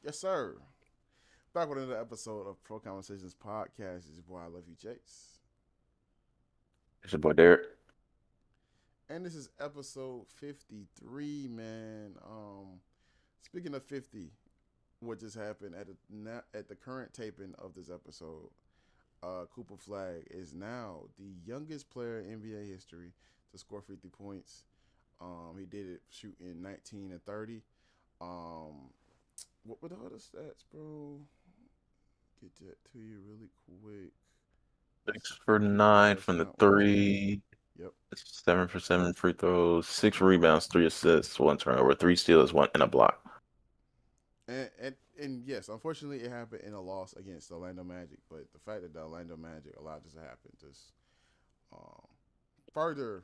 Yes, sir. Back with another episode of Pro Conversations podcast. This is your boy, I love you, Chase. It's your boy Derek. And this is episode 53, man. Speaking of 50, what just happened at the current taping of this episode, Cooper Flag is now the youngest player in NBA history to score 50 points. He did it shooting 19 and 30. Um, what were the other stats, bro? Get that to you really quick. 6 for 9 Rebounds, from the count one turnover. three, Yep. 7 for 7 free throws, 6 rebounds, 3 assists, 1 turnover, 3 steals, one and a block. And yes, unfortunately, it happened in a loss against the Orlando Magic. But the fact that the Orlando Magic allowed this to happen just um, further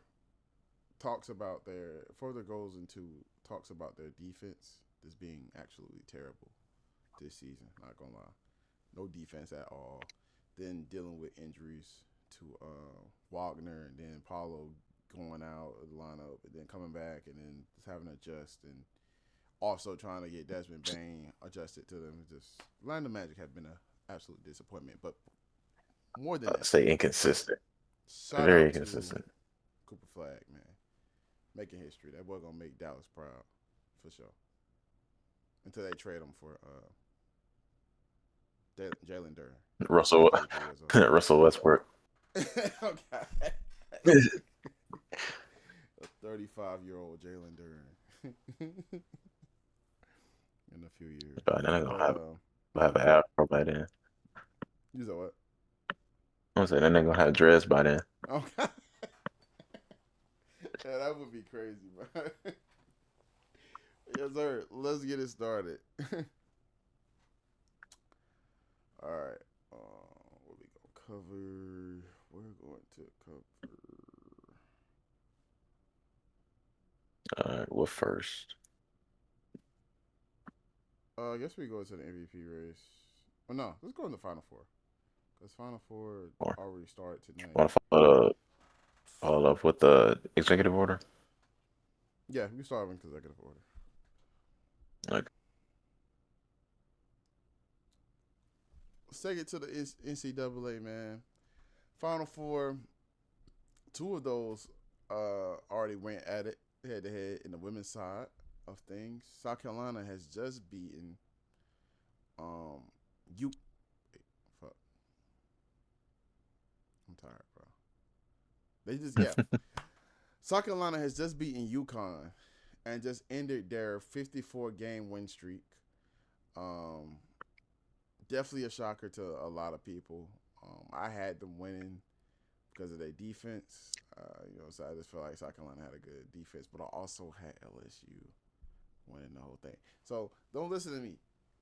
further goes into talks about their defense just being absolutely terrible this season. Not gonna lie, no defense at all. Then dealing with injuries to Wagner, and then Paulo going out of the lineup, and then coming back, and then just having to adjust, and also trying to get Desmond Bain adjusted to them. Just Orlando Magic have been an absolute disappointment. But more than that, Say inconsistent, shout very out to inconsistent. Cooper Flag, man, making history. That boy gonna make Dallas proud for sure. Until they trade him for Jalen Duran, Russell, 33 years old. Russell Westbrook. Okay. A 35-year-old Jalen Duran in a few years. But then I'm But gonna have an afro by then. you said what? I'm saying then they're gonna have dreads by then. Okay. Yeah, that would be crazy, bro. Yes, sir. Let's get it started. All right. What we gonna cover? We're going to cover. All right, what first? I guess we go to the MVP race. Oh no, let's go in the Final Four. Cause Final Four Or already started tonight. want to follow up with the executive order? Yeah, we start in consecutive order. Like, Let's take it to the NCAA, man. Final Four. Two of those already went at it head to head in the women's side of things. South Carolina has just beaten um you. Fuck, I'm tired, bro. They just yeah. South Carolina has just beaten UConn and just ended their 54 game win streak. Um, Definitely a shocker to a lot of people. I had them winning because of their defense. So I just feel like South Carolina had a good defense, but I also had LSU winning the whole thing. So don't listen to me.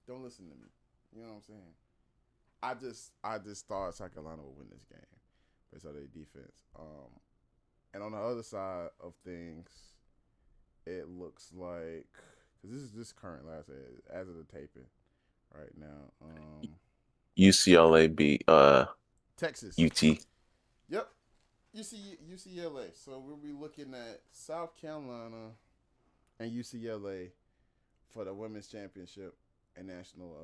Don't listen to me. You know what I'm saying? I just thought South Carolina would win this game based on their defense. And on the other side of things, it looks like because this is this current last as of the taping right now. UCLA beat Texas. UT. Yep. UCLA. So we'll be looking at South Carolina and UCLA for the women's championship and national,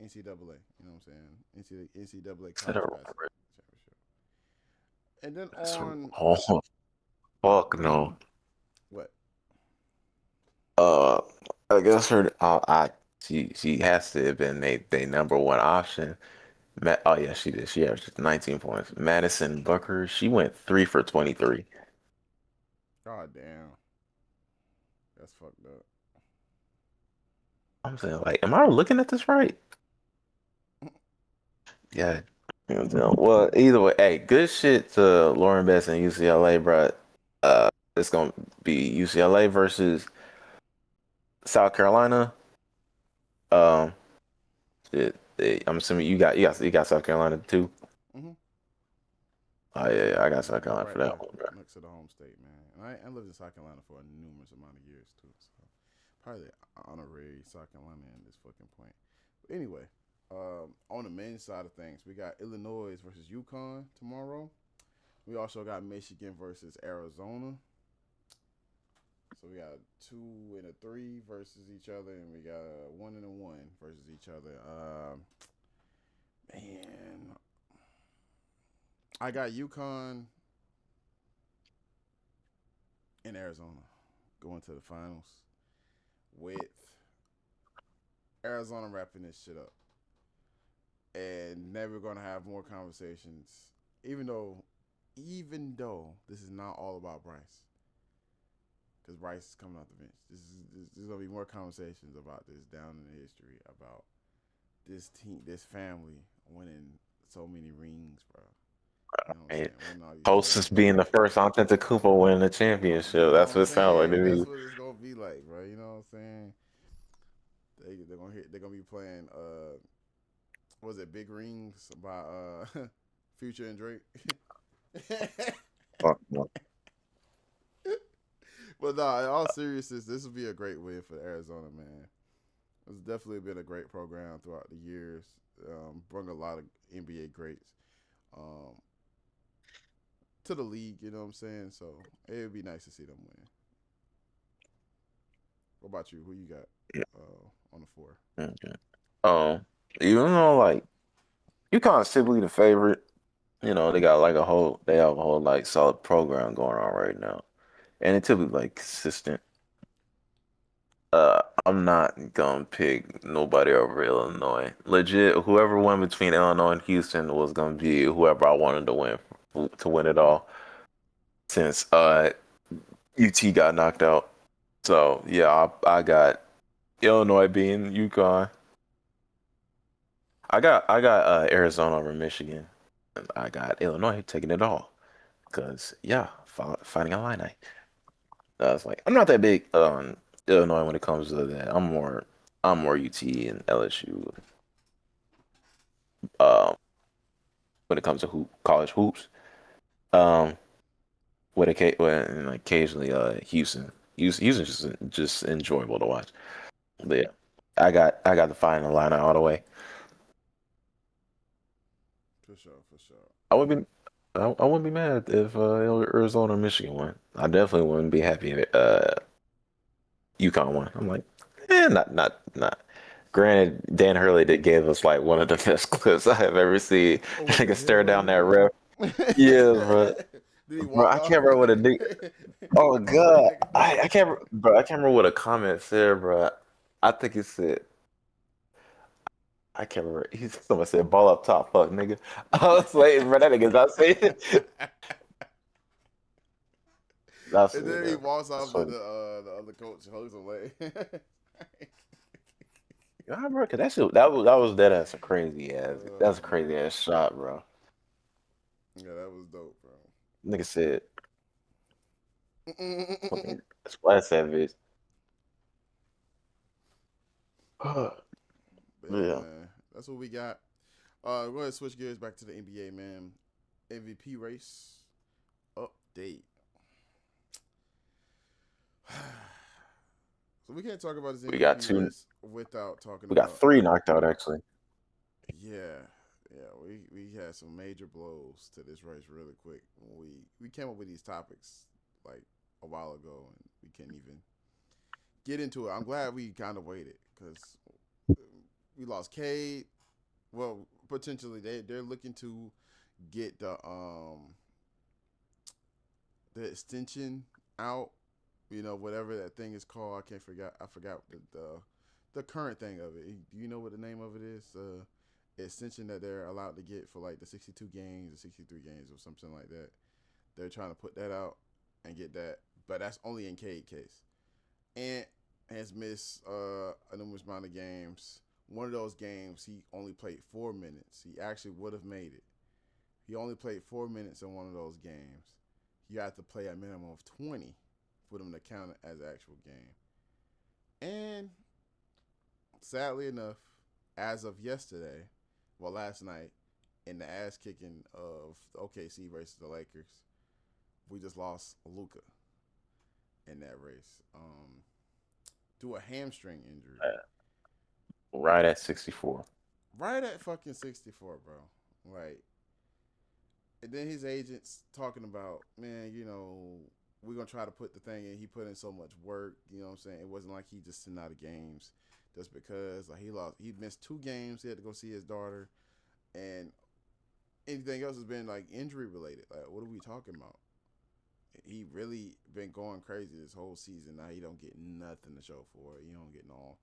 NCAA. You know what I'm saying? NCAA Set college a basketball championship. And then So, on oh fuck no. what? Uh, I guess her. She has to have been their number one option. Oh yeah, she did. She averaged 19 points. Madison Booker, she went 3 for 23. God damn, that's fucked up. I'm saying, like, am I looking at this right? Yeah. Well, either way, hey, good shit to Lauren Bess and UCLA, bro. It's gonna be UCLA versus South Carolina. Um, I'm assuming you got South Carolina too. Mm-hmm. Oh yeah, yeah, I got Yeah, South they're Carolina for right that there one, bro. next to the home state, man. And I lived in South Carolina for a numerous amount of years too. So probably honorary South Carolina in this fucking point. But anyway, on the men's side of things, we got Illinois versus UConn tomorrow. We also got Michigan versus Arizona. So we got a 2 and a 3 versus each other, and we got a 1 and a 1 versus each other. Man, I got UConn and Arizona going to the finals with Arizona wrapping this shit up and never gonna have more conversations. Even though, even though this is not all about Bryce, because Bryce is coming off the bench. There's gonna be more conversations about this down in the history about this team, this family winning so many rings, bro. You know what I'm Right. saying? Winning all these Closest trophies. being the first Antetokounmpo winning the You championship. know That's what I'm what it sounds like to saying? That's me. what it's gonna be like, bro. You know what I'm saying? They're gonna hit. They're gonna be playing. Was it Big Rings by Future and Drake? Fuck no. But nah, in all seriousness, this would be a great win for Arizona, man. It's definitely been a great program throughout the years. Brought a lot of NBA greats um, to the league. You know what I'm saying? So it would be nice to see them win. What about you? Who you got on the four? Okay. Um, Even though like you kind of simply the favorite, they got like they have a whole like solid program going on right now, and it's typically like consistent. I'm not gonna pick nobody over Illinois. Legit, whoever won between Illinois and Houston was gonna be whoever I wanted to win it all. Since UT got knocked out, so yeah, I got Illinois being UConn. I got Arizona over Michigan. And I got Illinois taking it all. Cause yeah, fighting Illini. I was like, I'm not that big on Illinois when it comes to that. I'm more UT and LSU. Um, when it comes to college hoops. Um, when like occasionally Houston. Houston's just enjoyable to watch. But yeah, I got the fighting Illini all the way. For sure, for sure. I would be I wouldn't be mad if Arizona or Michigan won. I definitely wouldn't be happy if UConn won. I'm like, not. Granted, Dan Hurley did gave us like one of the best clips I have ever seen. Oh, I with think the I stare hero down in that ref. Yeah, bro. Did he Bro, walk I off? can't remember what a nigga. Oh Oh, the God, nigga. I can't, bro. I can't remember what a comment said, bro. I think it said. I can't remember. Someone said ball up top, fuck nigga. I was waiting for that nigga not saying it. That's And then he yeah, walks that's off funny. the other coach holds away. Yeah, bro, 'cause that was dead ass a crazy ass. That's a crazy Man. ass shot, bro. Yeah, that was dope, Nigga said, bro. fucking splash that bitch. But yeah, Yeah, man, that's what we got. Go ahead and switch gears back to the NBA, man. MVP race update. So we can't talk about this we got MVP two. race without talking We got about three knocked out actually. yeah, yeah. We had some major blows to this race really quick. When we came up with these topics like a while ago, and we can't even get into it. I'm glad we kind of waited because we lost Cade. Well, potentially they're looking to get the extension out. You know, whatever that thing is called. I forgot the current thing of it. Do you know what the name of it is? Extension that they're allowed to get for like the 62 games or 63 games or something like that. They're trying to put that out and get that, but that's only in Cade case. Ant has missed a numerous amount of games. One of those games, he only played 4 minutes. He actually would have made it. He only played 4 minutes in one of those games. You have to play a minimum of 20 for them to count it as an actual game. And sadly enough, as of yesterday, well, last night, in the ass kicking of the OKC versus the Lakers, we just lost Luca in that race to a hamstring injury. Right at 64. Right at fucking 64, bro. Like, and then his agents talking about, man, we're gonna try to put the thing in. He put in so much work. You know what I'm saying? It wasn't like he just sitting out of games just because like he lost. He missed 2 games. He had to go see his daughter, and anything else has been like injury related. Like, what are we talking about? He really been going crazy this whole season. Now he don't get nothing to show for it. You don't get no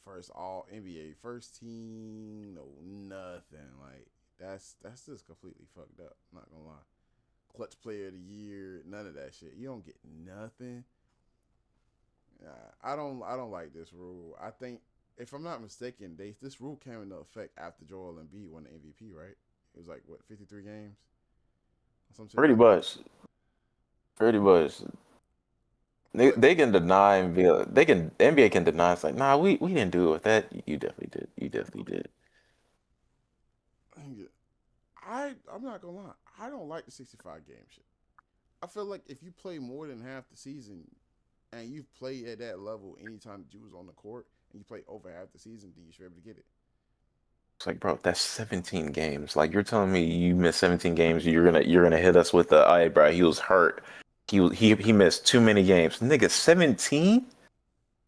first all NBA first team, no nothing. Like that's just completely fucked up. I'm not gonna lie. Clutch player of the year, none of that shit. You don't get nothing. I don't like this rule. I think if I'm not mistaken, this rule came into effect after Joel Embiid won the MVP, right? It was like what 53 games, some shit Pretty like that. much. Pretty much. They But they can deny and be they can NBA can deny. It's like, nah, we didn't do it with that. You definitely did. You definitely did. I'm not gonna lie. I don't like the 65 game shit. I feel like if you play more than half the season and you've played at that level anytime that you was on the court and you play over half the season, then you should be able to get it. It's like, bro, that's 17 games. Like you're telling me you missed 17 games, you're gonna hit us with the, hey, bro, he was hurt. He missed too many games. Nigga, 17?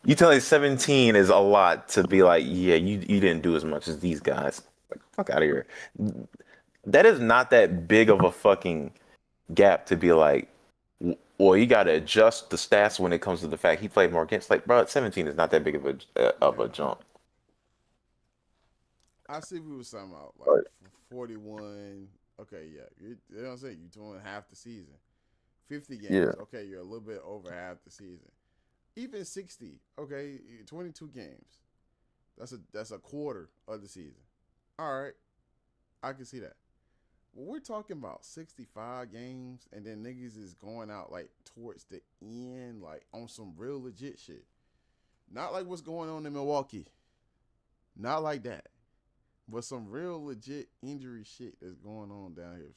You tell me 17 is a lot to be like, yeah, you didn't do as much as these guys. Like, fuck out of here. That is not that big of a fucking gap to be like, well, you got to adjust the stats when it comes to the fact he played more games. Like, bro, 17 is not that big of a Yeah, jump. I see if we was talking about like But 41. Okay, yeah, you know what I'm saying. You're doing half the season, 50 yeah, games. Okay, you're a little bit over half the season. Even 60. Okay, 22 games. That's a quarter of the season. All right, I can see that. When we're talking about 65 games and then niggas is going out like towards the end, like on some real legit shit. Not like what's going on in Milwaukee. Not like that. But some real legit injury shit that's going on down here.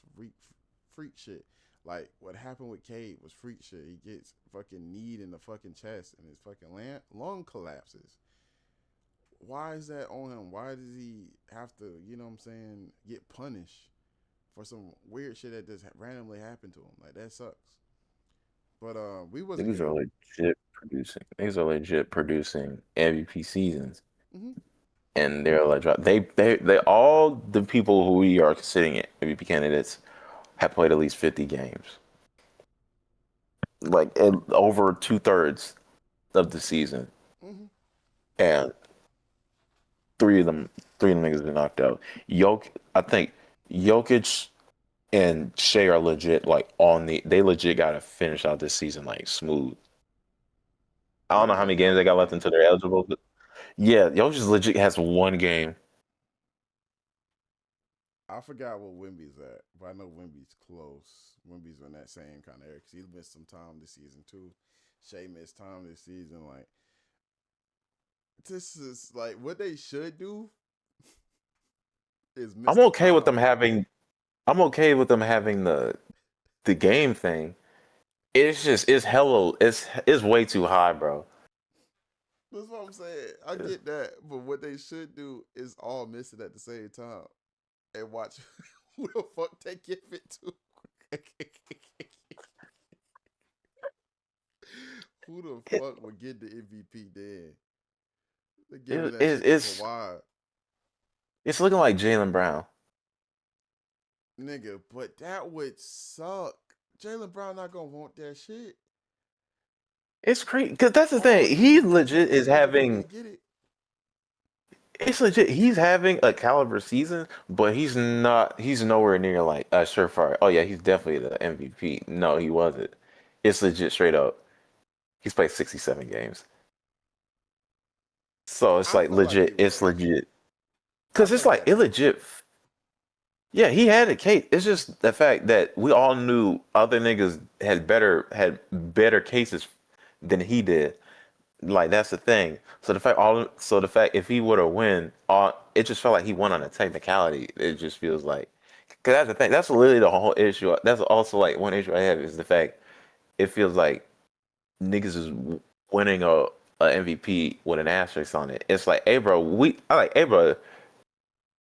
Freak shit. Like what happened with Cade was freak shit. He gets fucking kneed in the fucking chest and his fucking lung collapses. Why is that on him? Why does he have to, you know what I'm saying, get punished for some weird shit that just randomly happened to him? Like that sucks. But we wasn't niggas getting. are legit producing. Niggas are legit producing MVP seasons, Mm-hmm. and they're like, they all the people who we are considering MVP candidates have played at least 50 games, like over 2/3 of the season, Mm-hmm. and three of them, three of them niggas been knocked out. I think Jokic and Shea are legit like they legit got to finish out this season like smooth. I don't know Jokic how many only games got they one got left game. until they're eligible, but yeah, Jokic legit has one game. I forgot what Wimby's at, but I know Wimby's close. Wimby's on that same kind of area because he missed some time this season too. Shea missed time this season. Like this is like what they should do is miss I'm the okay with them time. having. I'm okay with them having the game thing. It's just it's hella it's way too high, bro. That's what I'm saying. I It's, get that, but what they should do is all miss it at the same time and watch who the fuck they give it to. Who the it, fuck would get the MVP then? They're giving it, that it's shit to it's Kawhi. it's looking like Jalen Brown. Nigga, but that would suck. Jalen Brown not gonna want that shit. It's crazy because that's the All thing. He MVPs want legit that is nigga before they having. get it. It's legit. He's having a caliber season, but he's not. He's nowhere near like a surefire. Oh yeah, he's definitely the MVP. No, he wasn't. It's legit, straight up. He's played 67 games, so it's I like feel like he legit. It's was. legit I because feel it's like he like had a case. illegit. Yeah, he had it, Kate. It's just the fact that we all knew other niggas had better cases than he did. Like that's the thing. So the fact if he would have win, it just felt like he won on a technicality. It just feels like, cause that's the thing. That's literally the whole issue. That's also like one issue I have is the fact it feels like niggas is winning a MVP with an asterisk on it. It's like, hey bro, hey bro,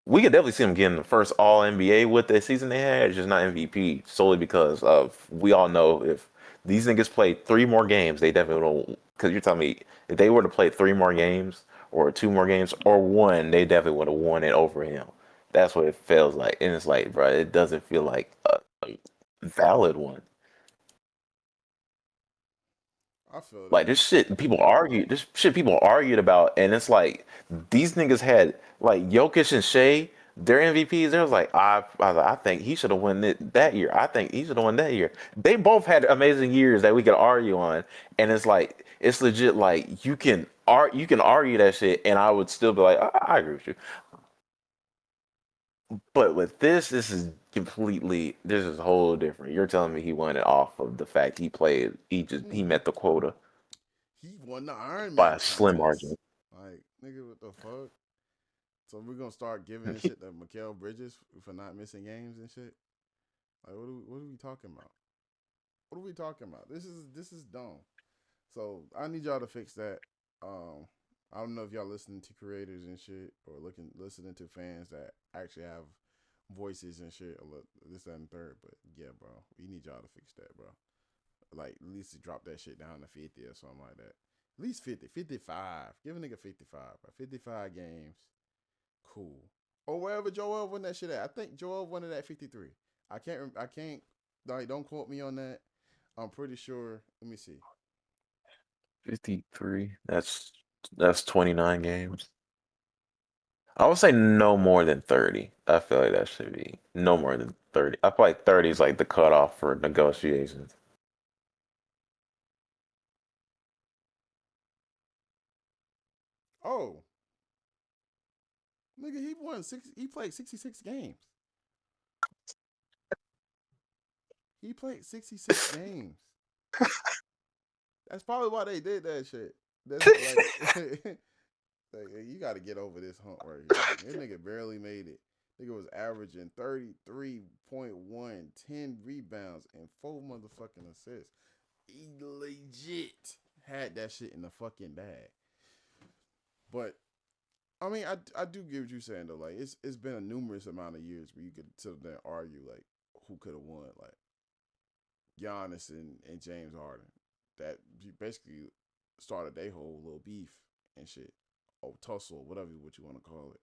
we could definitely see him getting the first All NBA with the season they had, it's just not MVP solely because of we all know if These niggas played 3 more games. They definitely would. Because you're telling me if they were to play 3 more games or 2 more games or one, they definitely would have won it over him. That's what it feels like, and it's like, bro, it doesn't feel like a valid one. I feel Like that. this shit, people argue. This shit people argued about, and it's like these niggas had like Jokic and Shea, their MVPs. They was like, I think he should have won it that year. I think he should have won that year. They both had amazing years that we could argue on, and it's like it's legit. Like you can argue that shit, and I would still be like, I agree with you. But with this is completely this is whole different. You're telling me he won it off of the fact he played. He Mm-hmm. met the quota He won the Iron by Man a slim contest. margin. Like, nigga, what the fuck? So we're gonna start giving this shit to Mikael Bridges for not missing games and shit. Like, what are we talking about? What are we talking about? This is dumb. So I need y'all to fix that. Um, I don't know if y'all listening to creators and shit or listening to fans that actually have voices and shit or this that and third. But yeah, bro, we need y'all to fix that, bro. Like at least drop that shit down to 50 or something like that. At least 50, 55. Give a nigga 55, bro. 55 games. Cool. Or wherever Joel won that shit at. I think Joel won it at 53. I can't like don't quote me on that. I'm pretty sure. Let me see. 53. That's 29 games. I would say no more than 30. I feel like that should be no more than 30. I feel like 30 is like the cutoff for negotiations. Oh, nigga, he played 66 games. He played 66 games. That's probably why they did that shit. That's like like, you got to get over this hump right here. Like, this nigga barely made it. Nigga was averaging 33.1, 10 rebounds, and 4 motherfucking assists. He legit had that shit in the fucking bag. But I mean, I do get what you're saying though. Like it's been a numerous amount of years where you could sit there and argue like who could have won, like Giannis and James Harden. That basically started their whole little beef and shit, or tussle, whatever what you want to call it,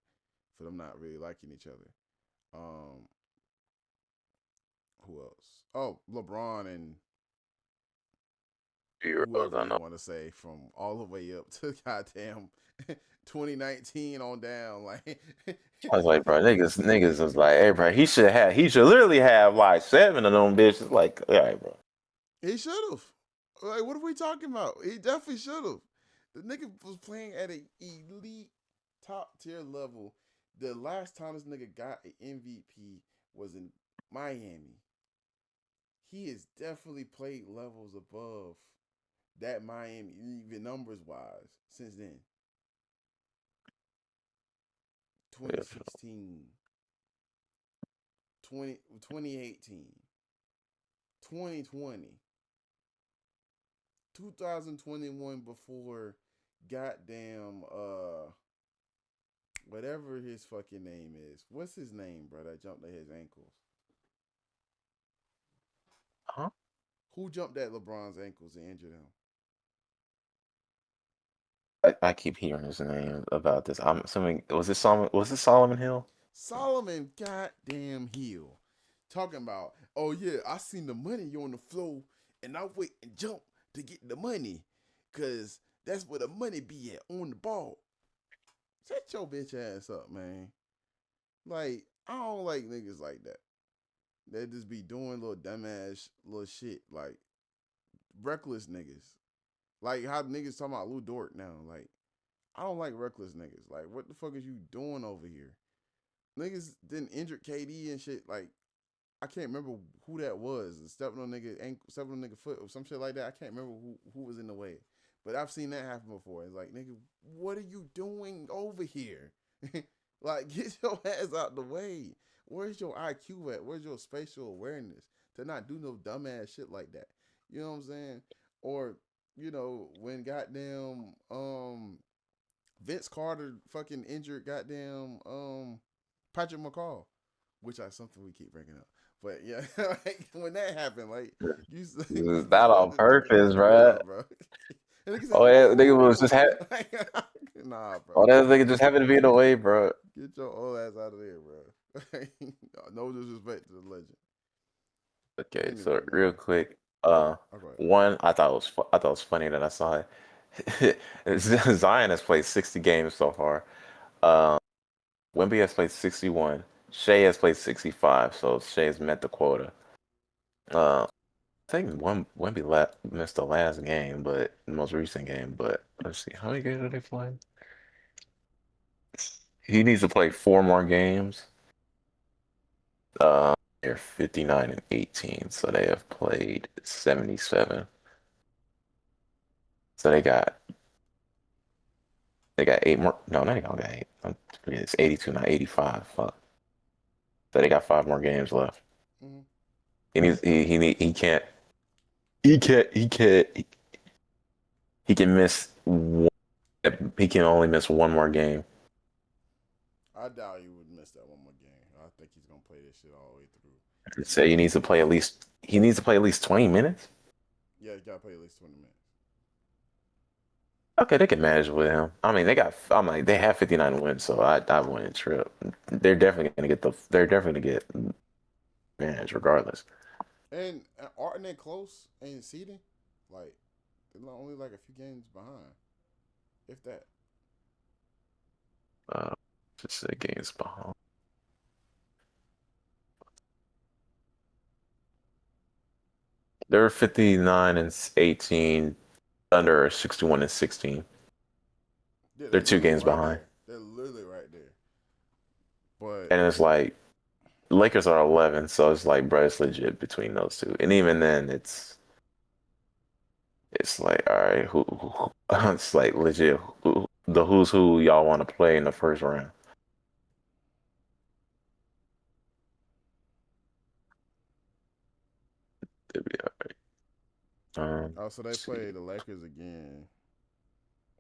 for them not really liking each other. Um, who else? Oh, LeBron and Heroes, whoever I you know. want to say, from all the way up to goddamn 2019 on down. Like, I was like, bro, niggas was like, hey, bro, he should literally have like 7 of them bitches. Like, all right, bro. he should have. Like, what are we talking about? He definitely should have. The nigga was playing at an elite top tier level. The last time this nigga got an MVP was in Miami. He has definitely played levels above that Miami, even numbers wise, since then. Yeah, 2016, 2018, 2020, 2021 before goddamn whatever his fucking name is. What's his name, bro? That jumped at his ankles. huh? Who jumped at LeBron's ankles and injured him? I keep hearing his name about this. I'm assuming was it Solomon Hill? Solomon goddamn Hill. Talking about, oh yeah, I seen the money on the floor and I wait and jump to get the money. Cause that's where the money be at on the ball. Shut your bitch ass up, man. Like, I don't like niggas like that. They just be doing little dumbass little shit. Like reckless niggas. Like how niggas talking about Lou Dort now. Like, I don't like reckless niggas. Like, what the fuck is you doing over here? Niggas didn't injure KD and shit. Like, I can't remember who that was. Stepping on nigga ankle, stepping on nigga foot or some shit like that. I can't remember who was in the way. But I've seen that happen before. It's like, nigga, what are you doing over here? Like, get your ass out the way. Where's your IQ at? Where's your spatial awareness to not do no dumbass shit like that? You know what I'm saying? Or, when goddamn Vince Carter fucking injured goddamn Patrick McCall, which is something we keep bringing up. But yeah, like when that happened, like you That let on this nigga purpose, yeah, right? bro. And nigga said, Oh, yeah, nigga was "Ooh, just ha- like, nah, oh, bro, that nigga just happened to be in the way, bro. get your old ass out of there, bro." No disrespect to the legend. Okay, so Anyway, real man. quick, Okay. one I thought it was funny that I saw it. Zion has played 60 games so far. Um, Wemby has played 61. Shea has played 65, so Shea has met the quota. I think missed the last game, but the most recent game. But let's see, how many games did they play? He needs to play four more games. They're 59 and 18, so they have played 77. So they got eight more. No, not even got eight. It's 82, not 85. Fuck. So they got five more games left. Mm-hmm. He needs. He can't. He can miss one. He can only miss one more game. I doubt he would miss that one more game. I think he's gonna play this shit all the way through. So he needs to play at least. He needs to play at least 20 minutes. Yeah, he gotta play at least 20 minutes. Okay, they can manage with him. I mean, they got. I'm like, they have 59 wins, so I wouldn't trip. They're definitely gonna get the. They're definitely gonna get managed regardless. And aren't they close in seeding? Like they're only like a few games behind, if that. Uh, just against behind. They're 59 and 18. Thunder are 61 and 16. Yeah, they're They're two literally games right behind, there. They're literally right there. But and it's like Lakers are 11, so it's like, bro, it's legit between those two. And even then, it's like, all right, it's like legit. The who's who y'all want to play in the first round? They'll be all right. also they Let's see. play the Lakers again.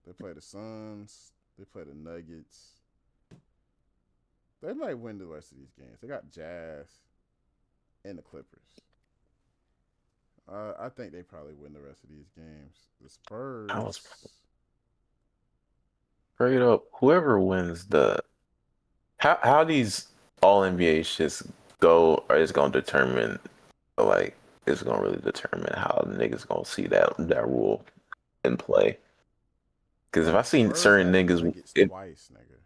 They play the Suns. They play the Nuggets. They might win the rest of these games. They got Jazz and the Clippers. I think they probably win the rest of these games. The I was Spurs. straight up. Whoever wins the how these all NBA shits go or is gonna determine like it's gonna really determine how niggas gonna see that rule in play. Because if I see Spurs certain got the niggas, Nuggets twice, nigga.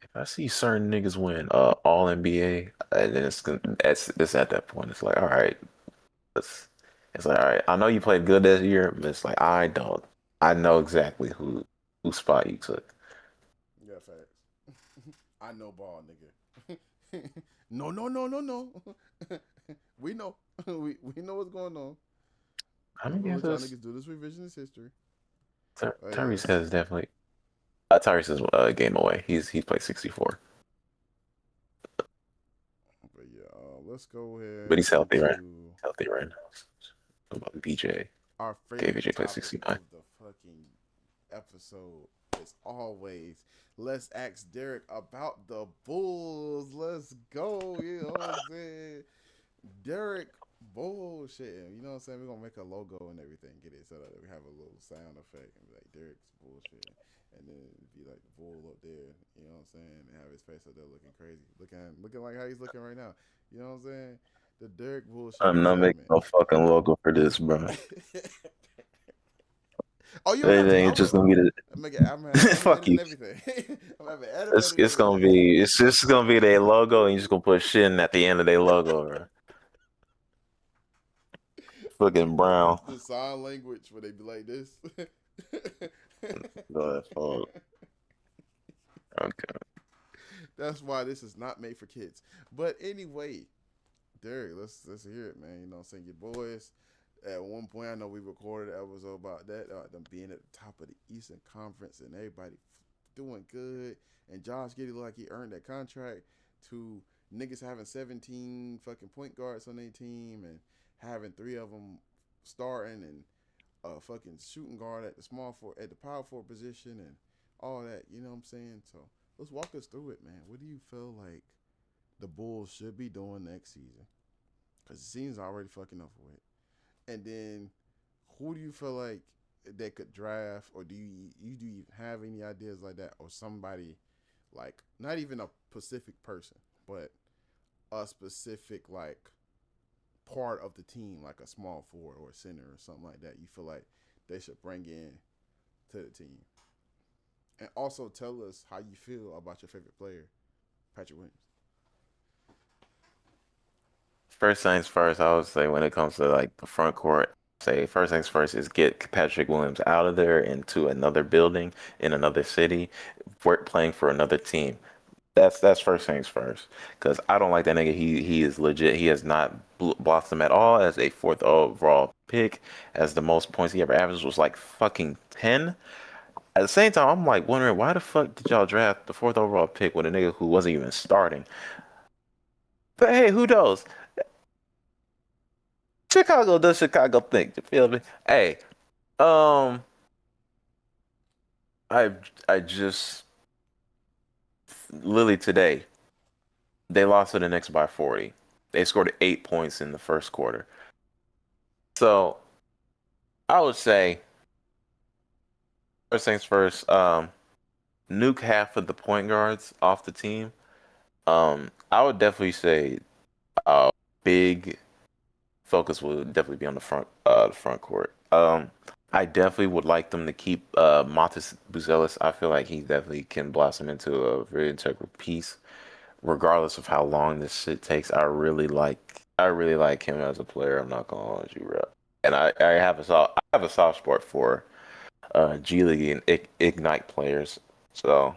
if I see certain niggas win all NBA, and then it's at that point, it's like, all right, it's it's like, all right, I know you played good this year, but it's like I don't, I know exactly whose spot you took. Yeah, facts. I know ball, nigga. No, no, no, no, no. We know. We know what's going on. How I'm many gonna games let y'all is niggas do this revisionist history. Tyrese Yes. has definitely Tyrese is a game away. He's played 64, But yeah, let's go but ahead he's healthy, right? into Healthy right now. What about BJ? our Okay, favorite BJ played topic 69. of the fucking episode. As always, let's ask Derek about the Bulls. Let's go. You know what I'm saying? Derek bullshitting. You know what I'm saying? We're gonna make a logo and everything. Get it so that we have a little sound effect and be like Derek's bullshitting. And then be like the bull up there, you know what I'm saying? And have his face up there looking crazy. Looking like how he's looking right now. You know what I'm saying? The Derek bullshitting I'm not making segment. no fucking logo for this, bro. Oh, you don't have to. Anything, I it's just will. gonna be the I'm gonna get. I'm having fuck animated you. and everything. I'm having animated and It's gonna everything. be it's just gonna be their logo, and you're just gonna put Shin at the end of their logo, bro. Fucking brown. The sign language where they be like this. Go ahead, fuck. Okay. That's why this is not made for kids. But anyway, Derek, let's hear it, man. You know what I'm saying? Your boys. At one point, I know we recorded an episode about that, them being at the top of the Eastern Conference and everybody doing good. And Josh Giddey looked like he earned that contract to niggas having 17 fucking point guards on their team and having three of them starting and a fucking shooting guard at the at the power forward position and all that. You know what I'm saying? So let's walk us through it, man. What do you feel like the Bulls should be doing next season because the season's already fucking over with. And then who do you feel like they could draft, or do you have any ideas like that, or somebody like not even a specific person, but a specific like part of the team, like a small forward or a center or something like that, you feel like they should bring in to the team? And also tell us how you feel about your favorite player, Patrick Williams. First things first, I would say when it comes to like the front court, say first things first is get Patrick Williams out of there into another building in another city, work playing for another team. That's first things first. Because I don't like that nigga. He is legit. He has not blossomed at all as a fourth overall pick. As the most points he ever averaged was like fucking 10. At the same time, I'm like wondering why the fuck did y'all draft the fourth overall pick with a nigga who wasn't even starting? But hey, who knows? Chicago does Chicago think. You feel me? Hey, um, I just literally today they lost to the Knicks by 40. They scored 8 points in the first quarter. So I would say first things first. Nuke half of the point guards off the team. I would definitely say big focus would definitely be on the front court. I definitely would like them to keep Montes Buzelis. I feel like he definitely can blossom into a very integral piece, regardless of how long this shit takes. I really like him as a player. I'm not gonna hold you, bro. And I have a soft spot for G League and Ignite players. So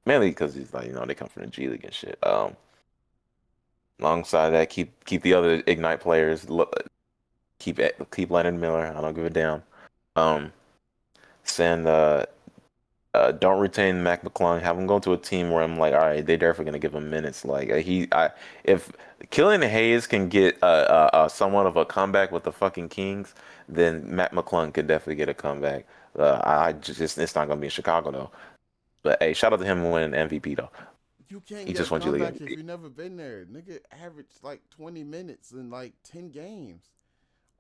mainly because he's like, they come from the G League and shit. Alongside that, keep the other Ignite players. Keep Lennon Miller. I don't give a damn. Um, send don't retain Mac McClung. Have him go to a team where I'm like, all right, they're definitely gonna give him minutes. Like if Killian Hayes can get somewhat of a comeback with the fucking Kings, then Mac McClung could definitely get a comeback. I just it's not gonna be in Chicago though. But hey, shout out to him winning MVP though. You can't He get a just won G League comeback if MVP. you never been there. Nigga averaged like 20 minutes in like 10 games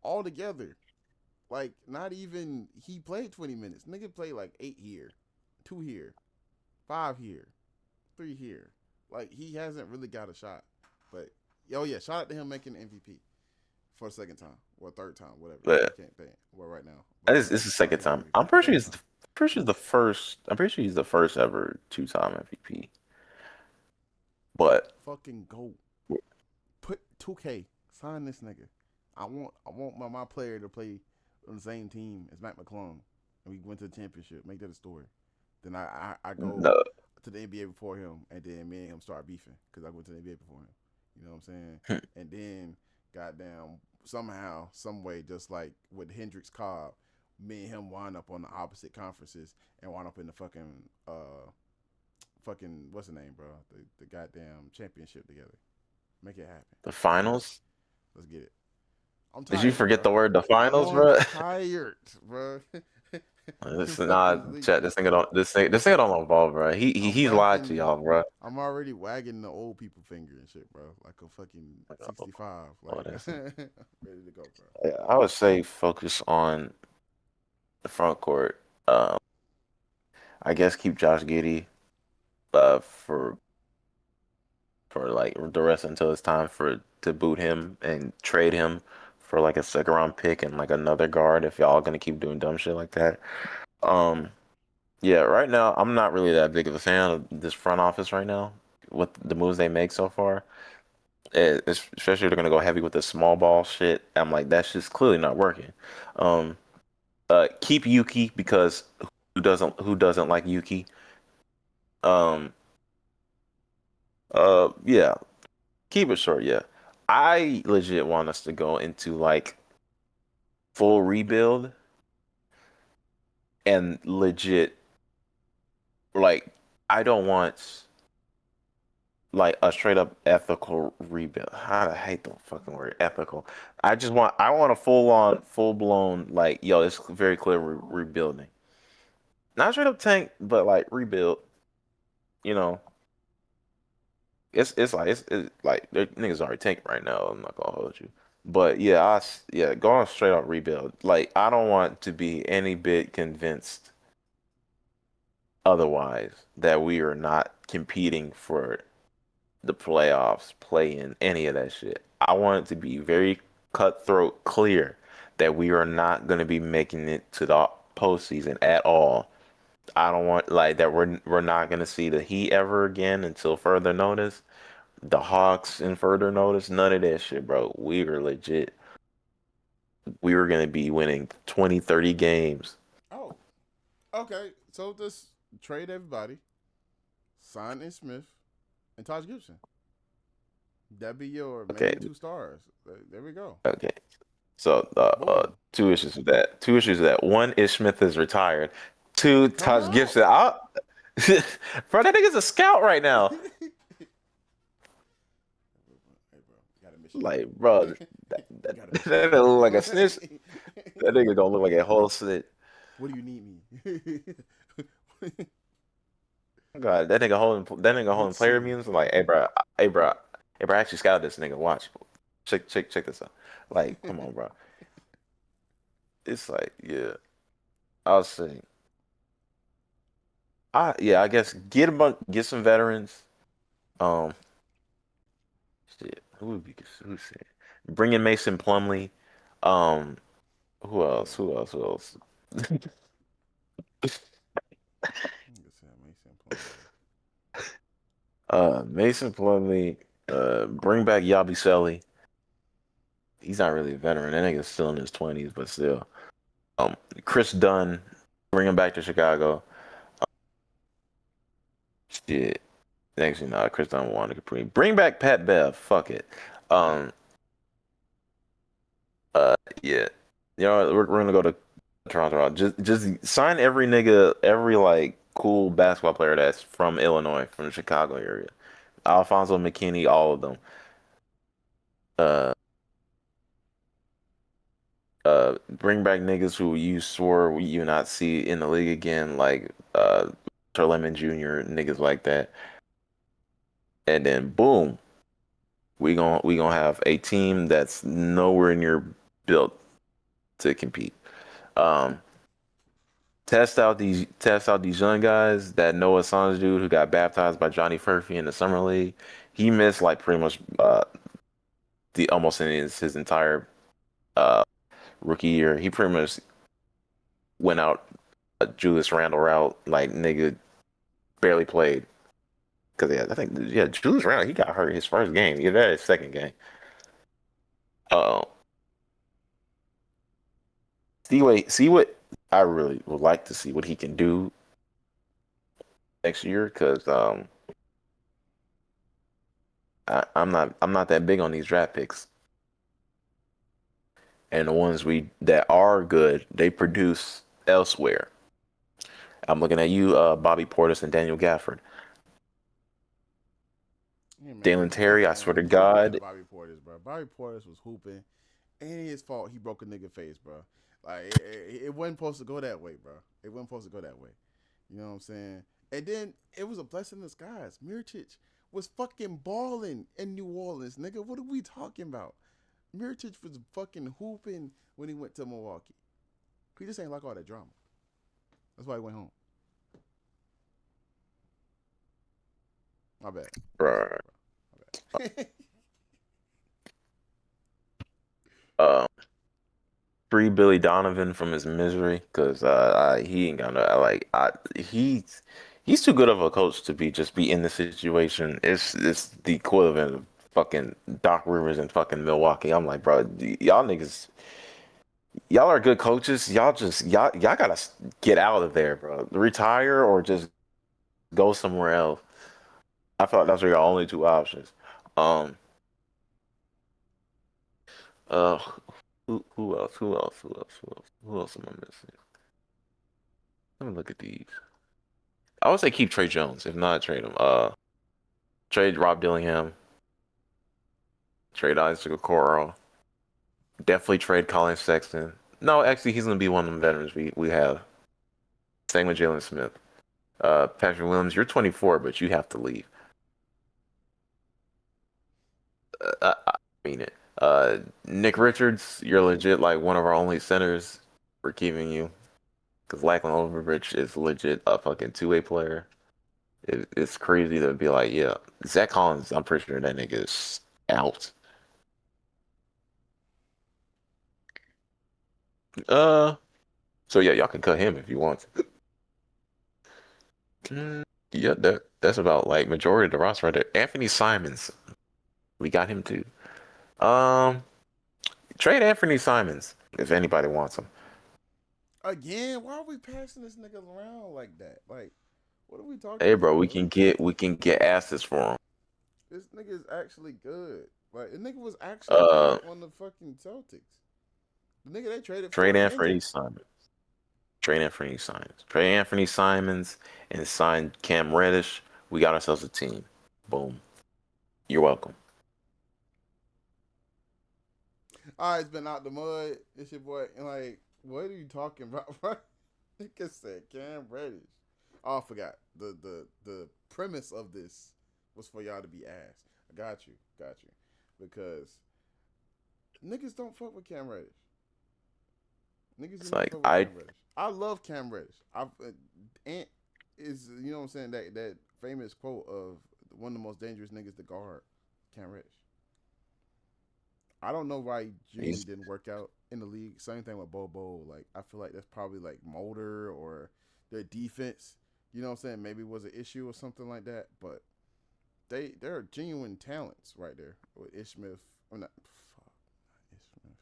all together. Like not even he played 20 minutes. Nigga played like 8 here, 2 here, 5 here, 3 here. Like he hasn't really got a shot. But oh yeah, shout out to him making MVP for a second time or third time, whatever. I But can't think. Well, right now, but this is the shout out second to him time. making MVP. Second time. Pretty sure he's the first. I'm pretty sure he's the first ever two-time MVP. But Fucking go. Put 2K. Sign this nigga. I want my player to play on the same team as Matt McClung, and we went to the championship. Make that a story. Then I go no, to the NBA before him, and then me and him start beefing because I went to the NBA before him. You know what I'm saying? And then, goddamn, somehow, some way, just like with Hendrix Cobb, me and him wind up on the opposite conferences and wind up in the fucking what's the name, bro? The goddamn championship together. Make it happen. the Let's get it. finals. Let's get it. I'm Did you tired, forget bro. the word the finals, I'm bro? tired, bro. This is Fucking not league. chat. This nigga don't know ball, bro. I'm He's lied to wagging. y'all, bro. I'm already wagging the old people finger and shit, bro. Like a fucking Oh, 65. oh, Like that's ready to go, bro. yeah, I would say focus on the front court. I guess keep Josh Giddey for like the rest until it's time for to boot him and trade him for like a second round pick and like another guard if y'all gonna keep doing dumb shit like that. Um, yeah, right now I'm not really that big of a fan of this front office right now with the moves they make so far. Especially they're gonna go heavy with the small ball shit. I'm like that's just clearly not working. Um, keep Yuki because who doesn't like Yuki? Um, yeah, keep it short. Yeah, I legit want us to go into like full rebuild and legit like I don't want like a straight up ethical rebuild. I hate the fucking word ethical. I want a full on full blown like yo. It's very clear rebuilding. Not straight up tank, but like rebuild. You know, it's like niggas already tanking right now. I'm not gonna hold you. But yeah, yeah, going straight up rebuild. Like I don't want to be any bit convinced otherwise that we are not competing for the playoffs, play in any of that shit. I want it to be very cutthroat clear that we are not going to be making it to the postseason at all. I don't want like that we're not going to see the Heat ever again until further notice. The Hawks in further notice, none of that shit, bro. We are legit. We were going to be winning 20, 30 games. Oh, okay. So just trade everybody, sign in Smith and Taj Gibson. That'd be your Okay, main two stars. There we go. okay. So Boom. two issues with that. Two issues with that. One is Smith is retired. Two, Come Taj out. Gibson. Bro, that nigga's a scout right now. Hey, bro, you gotta miss your Like, nigga. bro, You gotta miss your that don't look like a snitch. nigga. That nigga don't look like a whole snitch. What do you need me? God, that nigga holding With player shoes. memes. I'm like, hey, bro, I actually scouted this nigga. Watch, check this out. Like, come on, bro. It's like, yeah, I'll say, I guess get some veterans. Um, shit, who's it? Bring in Mason Plumlee. Um, who else? Damn. Who else? Nigga said Mason Plumlee. Mason Plumlee. Bring back Yabusele. He's not really a veteran. That nigga's still in his 20s, but still. Chris Dunn, bring him back to Chicago. Shit. Actually, no, Chris Dunn wanted to bring back Pat Bev. Fuck it. Um, yeah. You know, we're gonna go to Toronto. Just sign every nigga, every like cool basketball player that's from Illinois, from the Chicago area. Alfonso McKinney, all of them. Uh, bring back niggas who you swore you not see in the league again, like Lemon Jr., niggas like that. And then boom, we gonna have a team that's nowhere near built to compete. Um, test out these young guys. That Noah Sanz dude who got baptized by Johnny Furphy in the summer league. He missed like pretty much the almost in his entire uh rookie year. He pretty much went out a Julius Randle route, like nigga barely played. Cause yeah, I think yeah, Julius Randle he got hurt his first game. Yeah, that his second game. Uh, see what I really would like to see what he can do next year. Cause I'm not that big on these draft picks, and the ones we that are good, they produce elsewhere. I'm looking at you, Bobby Portis and Daniel Gafford. Yeah, Dalen man. Terry, I swear to Can't be mad God, at Bobby Portis, bro. Bobby Portis was hooping. Ain't his fault he broke a nigga face, bro. Like it wasn't supposed to go that way, bro. It wasn't supposed to go that way. You know what I'm saying? And then it was a blessing in disguise. Mircic was fucking balling in New Orleans, nigga. What are we talking about? Mircic was fucking hooping when he went to Milwaukee. He just ain't like all that drama. That's why he went home. My bad. bro. My bad. Uh, Free Billy Donovan from his misery, because he ain't gonna like he's too good of a coach to be in this situation. It's the equivalent of fucking Doc Rivers in fucking Milwaukee. I'm like, bro, y'all niggas, y'all are good coaches. Y'all gotta get out of there, bro. Retire or just go somewhere else. I felt those were your only two options. Um, uh, who else? Who else? Who else? Who else? Who else am I missing? Let me look at these. I would say keep Trey Jones. If not, trade him. Trade Rob Dillingham. Trade Isaac Okoro. Definitely trade Colin Sexton. No, actually, he's gonna be one of them veterans we have. Same with Jalen Smith. Patrick Williams, you're 24, but you have to leave. mean it. Nick Richards, you're legit like one of our only centers for keeping you. Because Lachlan Overbridge is legit a fucking two-way player. It's crazy to be like, yeah, Zach Collins, I'm pretty sure that nigga is out. Uh, so yeah, y'all can cut him if you want. Yeah, that's about like majority of the roster right there. Anthony Simons, we got him too. Um, trade Anthony Simons if anybody wants him. Again, why are we passing this nigga around like that? Like, what are we talking Hey, bro, about, bro? we can get assets for him. This nigga is actually good. Like, the nigga was actually good Uh, on the fucking Celtics. The nigga they traded for trade is Anthony injured. Simons. Trade Anthony Simons. Trade Anthony Simons and sign Cam Reddish. We got ourselves a team. Boom. You're welcome. All right, it's been out the mud. It's your boy. And like, what are you talking about, bro? Nigga said Cam Reddish. Oh, I forgot. The premise of this was for y'all to be asked. I got you. Because niggas don't fuck with Cam Reddish. Niggas do It's not like fuck with I Cam Reddish. I love Cam Reddish. Ant is, you know what I'm saying, that famous quote of one of the most dangerous niggas to guard, Cam Reddish. I don't know why he genuinely he's didn't work out in the league. Same thing with Bobo. Like, I feel like that's probably like Mulder or their defense. You know what I'm saying? Maybe was an issue or something like that. But there are genuine talents right there with Ish Smith. Or not, fuck, not Ish Smith.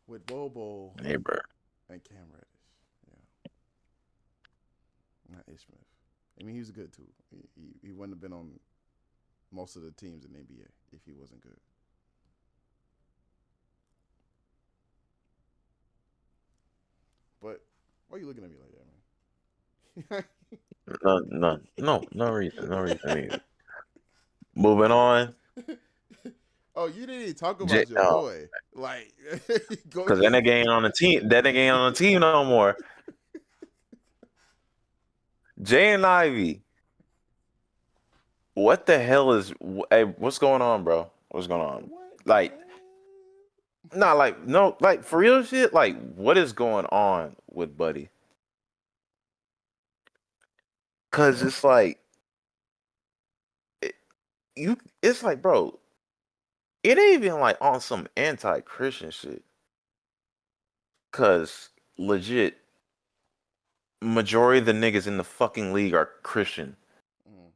With Bobo hey bro. and Cam Reddish. Yeah, not Ish Smith. I mean, he was good too. He wouldn't have been on most of the teams in the NBA if he wasn't good. But why are you looking at me like that, No reason. No reason either. Moving on. man? Oh, you didn't even talk J about your boy. Like, go because that ahead. nigga ain't on the team. That nigga ain't on the team no more. Jay and Ivy. What the hell is hey, what's going on, bro? What's going on? What the Like, not like no, like for real shit. Like, what is going on with Buddy? Cause it's like it, you. It's like, bro, it ain't even like on some anti-Christian shit. Cause legit, majority of the niggas in the fucking league are Christian. hell?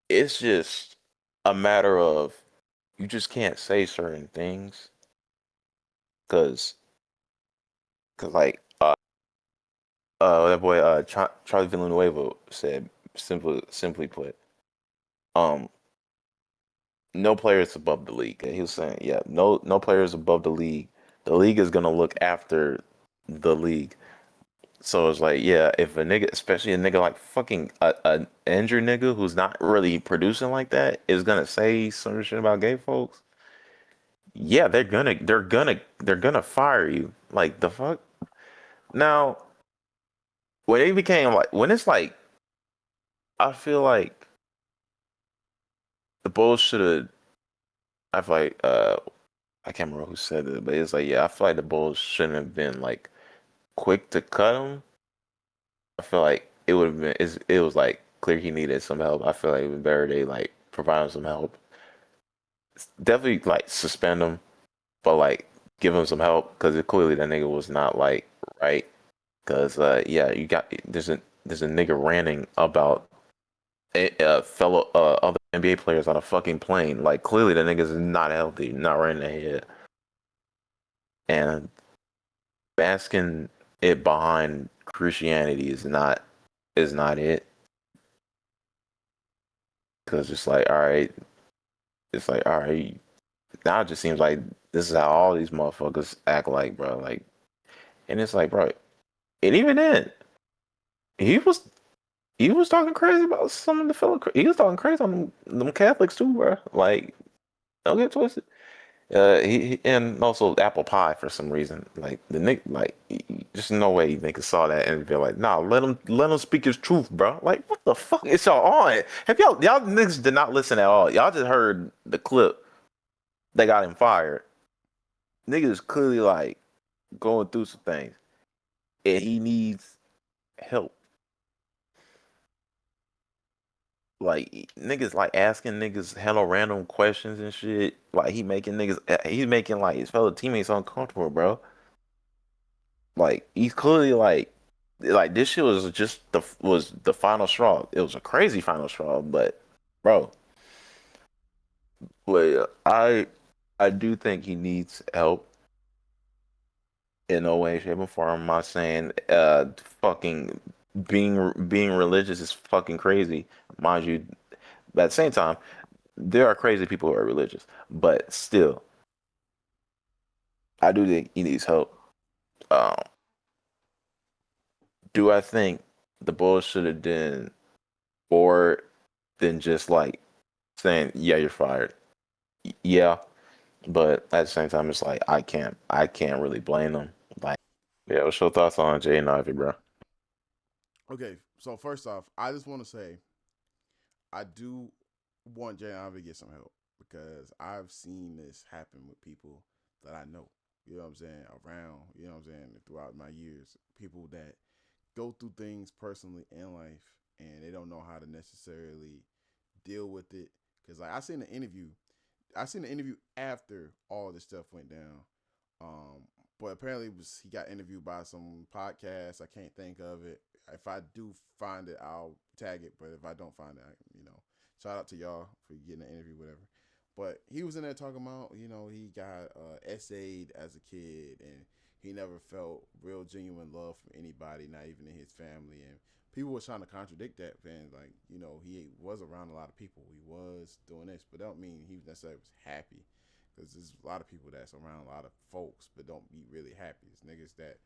It's just a matter of you just can't say certain things. Cause, cause like that boy Charlie Villanueva said simply put, um no player is above the league. He was saying, yeah, no player is above the league. The league is gonna look after the league. So it's like, yeah, if a nigga, especially a nigga like fucking a injured nigga who's not really producing like that, is gonna say some shit about gay folks, yeah, they're gonna fire you. Like the fuck. Now, when it became like when it's like, I feel like the Bulls should have. I feel like I can't remember who said it, but it's like, yeah, I feel like the Bulls shouldn't have been like quick to cut him. I feel like it would have been. It was like clear he needed some help. I feel like it would be better they like provide him some help. Definitely like suspend him, but like give him some help because clearly that nigga was not like right. Because yeah, you got there's a nigga ranting about fellow other NBA players on a fucking plane. Like clearly that nigga's not healthy, not right in the head, and masking it behind Christianity is not it. Because it's like all right. Now it just seems like this is how all these motherfuckers act like, bro. Like, and it's like, bro, and even then, he was he was talking crazy about some of the fellow. He was talking crazy on them Catholics too, bro. Like, don't get twisted. And also apple pie for some reason. Like the Nick, like just no way you niggas saw that and be like, nah, let him speak his truth, bro. Like what the fuck is y'all on? Have y'all niggas did not listen at all? Y'all just heard the clip that got him fired. Niggas clearly like going through some things, and he needs help. Like niggas like asking niggas hella random questions and shit. Like he's making like his fellow teammates uncomfortable, bro. Like he's clearly like this shit was just the final straw. It was a crazy final straw, but bro, I do think he needs help in no way, shape, or form. I'm not saying fucking being religious is fucking crazy, mind you. But at the same time, there are crazy people who are religious, but still, I do think he needs help. Um, do I think the Bulls should have done more than just like saying, "Yeah, you're fired"? Yeah, but at the same time, it's like I can't really blame them. Like, yeah, what's your thoughts on Jay and Ivy, bro? Okay, so first off, I just want to say I do want Jay Ivey to get some help because I've seen this happen with people that I know. You know what I'm saying? Around, you know what I'm saying? Throughout my years, people that go through things personally in life and they don't know how to necessarily deal with it. Because like I seen the interview after all this stuff went down. Um, but apparently he got interviewed by some podcast. I can't think of it. If I do find it, I'll tag it. But if I don't find it, shout out to y'all for getting the interview, whatever. But he was in there talking about, he got essayed as a kid, and he never felt real genuine love from anybody, not even in his family. And people was trying to contradict that, man. Like, he was around a lot of people. He was doing this, but that don't mean he necessarily was happy. Because there's a lot of people that's around a lot of folks, but don't be really happy. It's niggas that,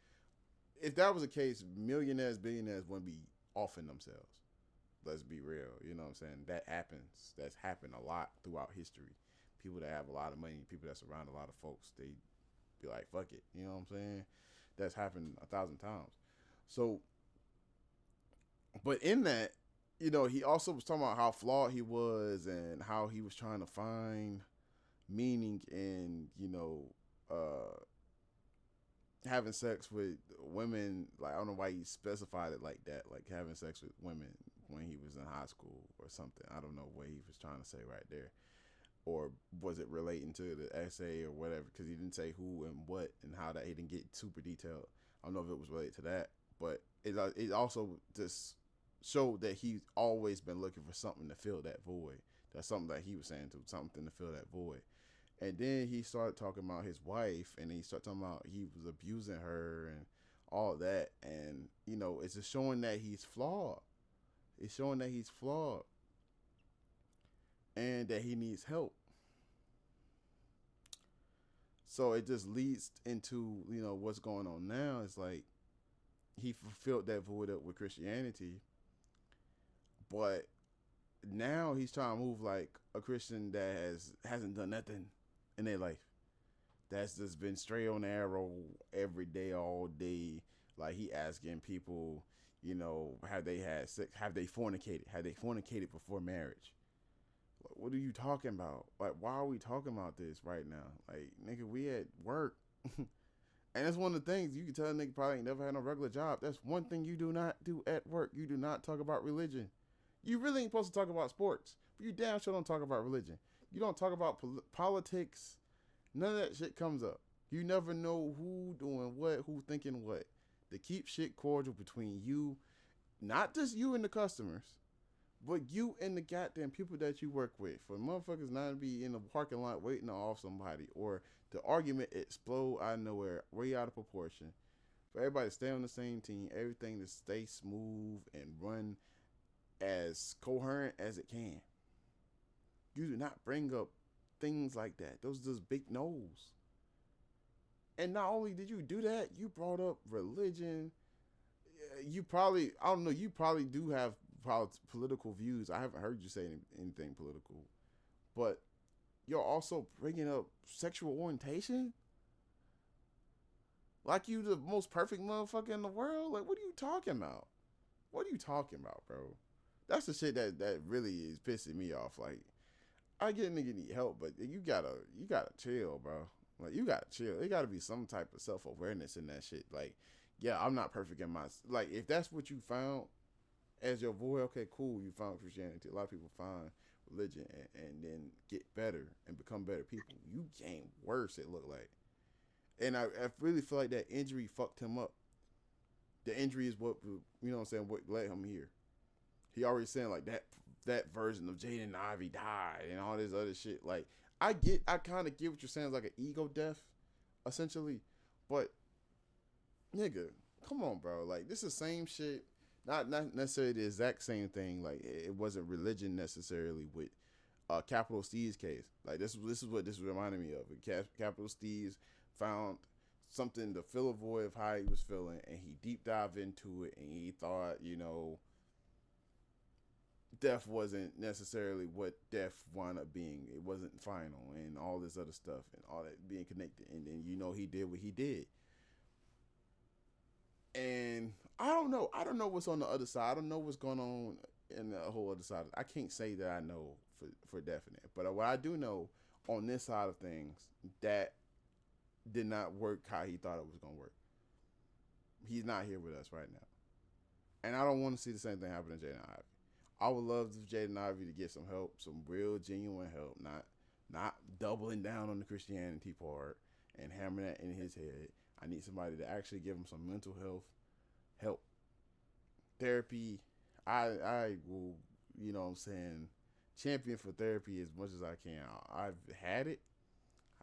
if that was the case, millionaires, billionaires wouldn't be offing themselves. Let's be real. You know what I'm saying? That happens. That's happened a lot throughout history. People that have a lot of money, people that's around a lot of folks, they be like, fuck it. You know what I'm saying? That's happened 1,000 times. So, but in that, he also was talking about how flawed he was and how he was trying to find meaning in, having sex with women. Like, I don't know why he specified it like that, like having sex with women when he was in high school or something. I don't know what he was trying to say right there, or was it relating to the essay or whatever, because he didn't say who and what and how. That he didn't get super detailed. I don't know if it was related to that, but it also just showed that he's always been looking for something to fill that void. That's something that he was saying, to something to fill that void. And then he started talking about his wife, and he started talking about he was abusing her and all that. And it's just showing that he's flawed. It's showing that he's flawed and that he needs help. So it just leads into what's going on now. It's like he fulfilled that void up with Christianity, but now he's trying to move like a Christian that hasn't done nothing in their life. That's just been straight on the arrow every day, all day. Like, he asking people, have they had sex? Have they fornicated? Have they fornicated before marriage? Like, what are you talking about? Like, why are we talking about this right now? Like, nigga, we at work. And that's one of the things you can tell a nigga probably ain't never had no regular job. That's one thing you do not do at work. You do not talk about religion. You really ain't supposed to talk about sports. But you damn sure don't talk about religion. You don't talk about politics. None of that shit comes up. You never know who doing what, who thinking what. To keep shit cordial between you, not just you and the customers, but you and the goddamn people that you work with. For motherfuckers not to be in the parking lot waiting to off somebody, or the argument explode out of nowhere, way out of proportion. For everybody to stay on the same team, everything to stay smooth and run as coherent as it can. You do not bring up things like that. Those are just big no's. And not only did you do that, you brought up religion. You probably, I don't know, you probably do have political views. I haven't heard you say anything political. But you're also bringing up sexual orientation. Like you the most perfect motherfucker in the world. Like what are you talking about? What are you talking about, bro? That's the shit that really is pissing me off. Like I get nigga need help, but you gotta chill, bro. Like you gotta chill. There gotta be some type of self awareness in that shit. Like, yeah, I'm not perfect in my like. If that's what you found as your void, okay, cool. You found Christianity. A lot of people find religion and then get better and become better people. You gain worse. It looked like, and I really feel like that injury fucked him up. The injury is what you know what I'm saying. What led him here. He already saying like that version of Jaden Ivey died and all this other shit. Like I kind of get what you're saying. It's like an ego death, essentially. But nigga, come on, bro. Like this is the same shit. Not necessarily the exact same thing. Like it wasn't religion necessarily with Capital Steve's case. Like this is what this reminded me of. Capital Steve's found something to fill a void of how he was feeling, and he deep dived into it, and he thought, death wasn't necessarily what death wound up being. It wasn't final, and all this other stuff, and all that being connected. And then he did what he did. And I don't know. I don't know what's on the other side. I don't know what's going on in the whole other side. I can't say that I know for definite. But what I do know on this side of things, that did not work how he thought it was gonna work. He's not here with us right now, and I don't want to see the same thing happen to Jaden Ivey. I would love for Jaden Ivey to get some help, some real genuine help, not doubling down on the Christianity part and hammering that in his head. I need somebody to actually give him some mental health help, therapy. I will, what I'm saying, champion for therapy as much as I can. I've had it.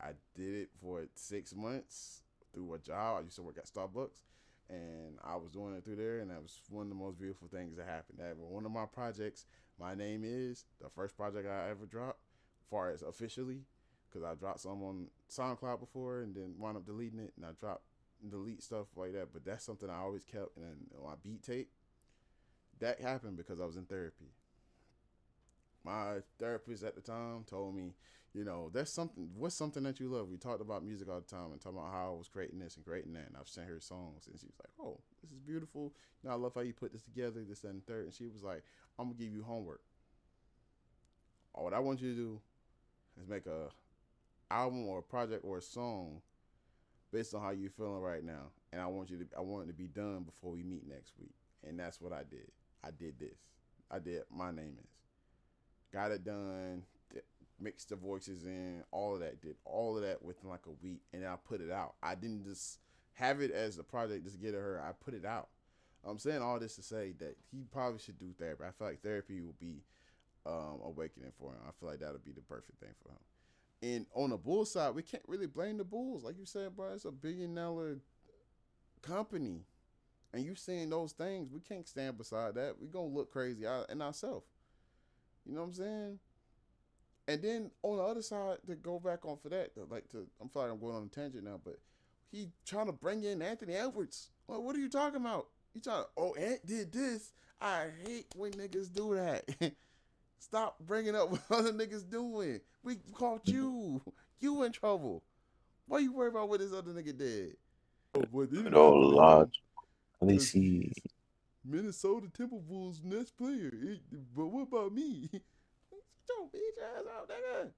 I did it for 6 months through a job. I used to work at Starbucks, and I was doing it through there, and that was one of the most beautiful things that happened. That one of my projects, my name is the first project I ever dropped, as far as officially, because I dropped some on SoundCloud before, and then wound up deleting it, and I dropped delete stuff like that. But that's something I always kept in my beat tape. That happened because I was in therapy. My therapist at the time told me, that's something. What's something that you love? We talked about music all the time and talking about how I was creating this and creating that. And I've sent her songs, and she was like, "Oh, this is beautiful. I love how you put this together, this that, and third." And she was like, "I'm gonna give you homework. What I want you to do is make a album or a project or a song based on how you're feeling right now, and I want it to be done before we meet next week." And that's what I did. I did this. I did. My name is. Got it done. Mixed the voices in. All of that. Did all of that within like a week, and then I put it out. I didn't just have it as a project just to get at her. I put it out. I'm saying all this to say that he probably should do therapy. I feel like therapy will be awakening for him. I feel like that would be the perfect thing for him. And on the Bulls side, we can't really blame the Bulls. Like you said, bro, it's a $1 billion company. And you saying those things, we can't stand beside that. We gonna look crazy in ourselves. You know what I'm saying? And then on the other side, to go back on for that, I'm sorry I'm going on a tangent now, but he trying to bring in Anthony Edwards. Well, what are you talking about? You trying to, Ant did this. I hate when niggas do that. Stop bringing up what other niggas doing. We caught you. You in trouble. Why you worry about what this other nigga did? Oh, boy, they Good didn't have old him Lodge. Let me because see. he's Minnesota Timberwolves next player. But what about me? Get your bitch ass out, nigga.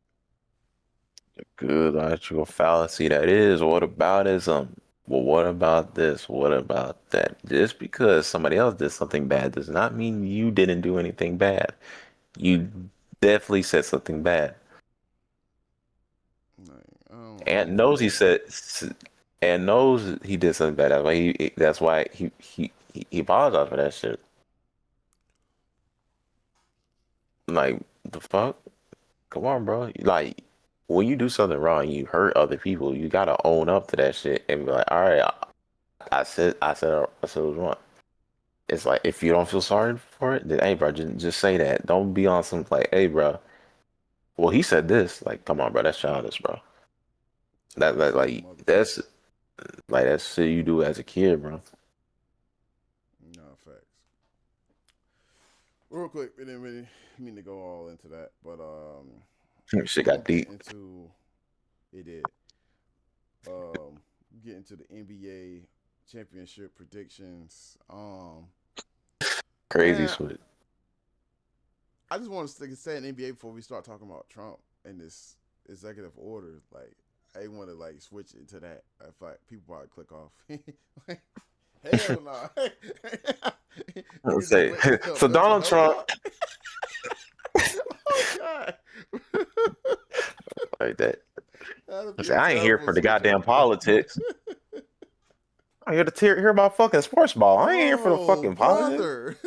Good logical fallacy that is. What aboutism? Well, what about this? What about that? Just because somebody else did something bad does not mean you didn't do anything bad. You definitely said something bad. Like, I And don't feel knows he like said, and knows he did something bad. That's why he apologized for that shit. Like the fuck? Come on, bro. Like when you do something wrong, you hurt other people. You gotta own up to that shit and be like, all right, I said it was wrong. It's like if you don't feel sorry for it, then hey, bro, just say that. Don't be on some like, hey, bro. Well, he said this. Like, come on, bro. That's childish, bro. That, that childish as a like motherfucker. that's like that's shit you do as a kid, bro. No facts. Real quick, we didn't really mean to go all into that, but Shit We're gonna got get deep. into it. Did get into the NBA championship predictions. Crazy Man, shit. I just want to say an NBA before we start talking about Trump and this executive order. Like, I want to like switch it to that. If like people probably click off. Hell no. Let's Niggas just say wait for so. Bill to Donald help Trump out. Oh god. like that. That'd I be say a I ain't here terrible for the switch goddamn up. politics. I'm here to hear about fucking sports ball. I ain't here for the Oh, fucking politics. brother.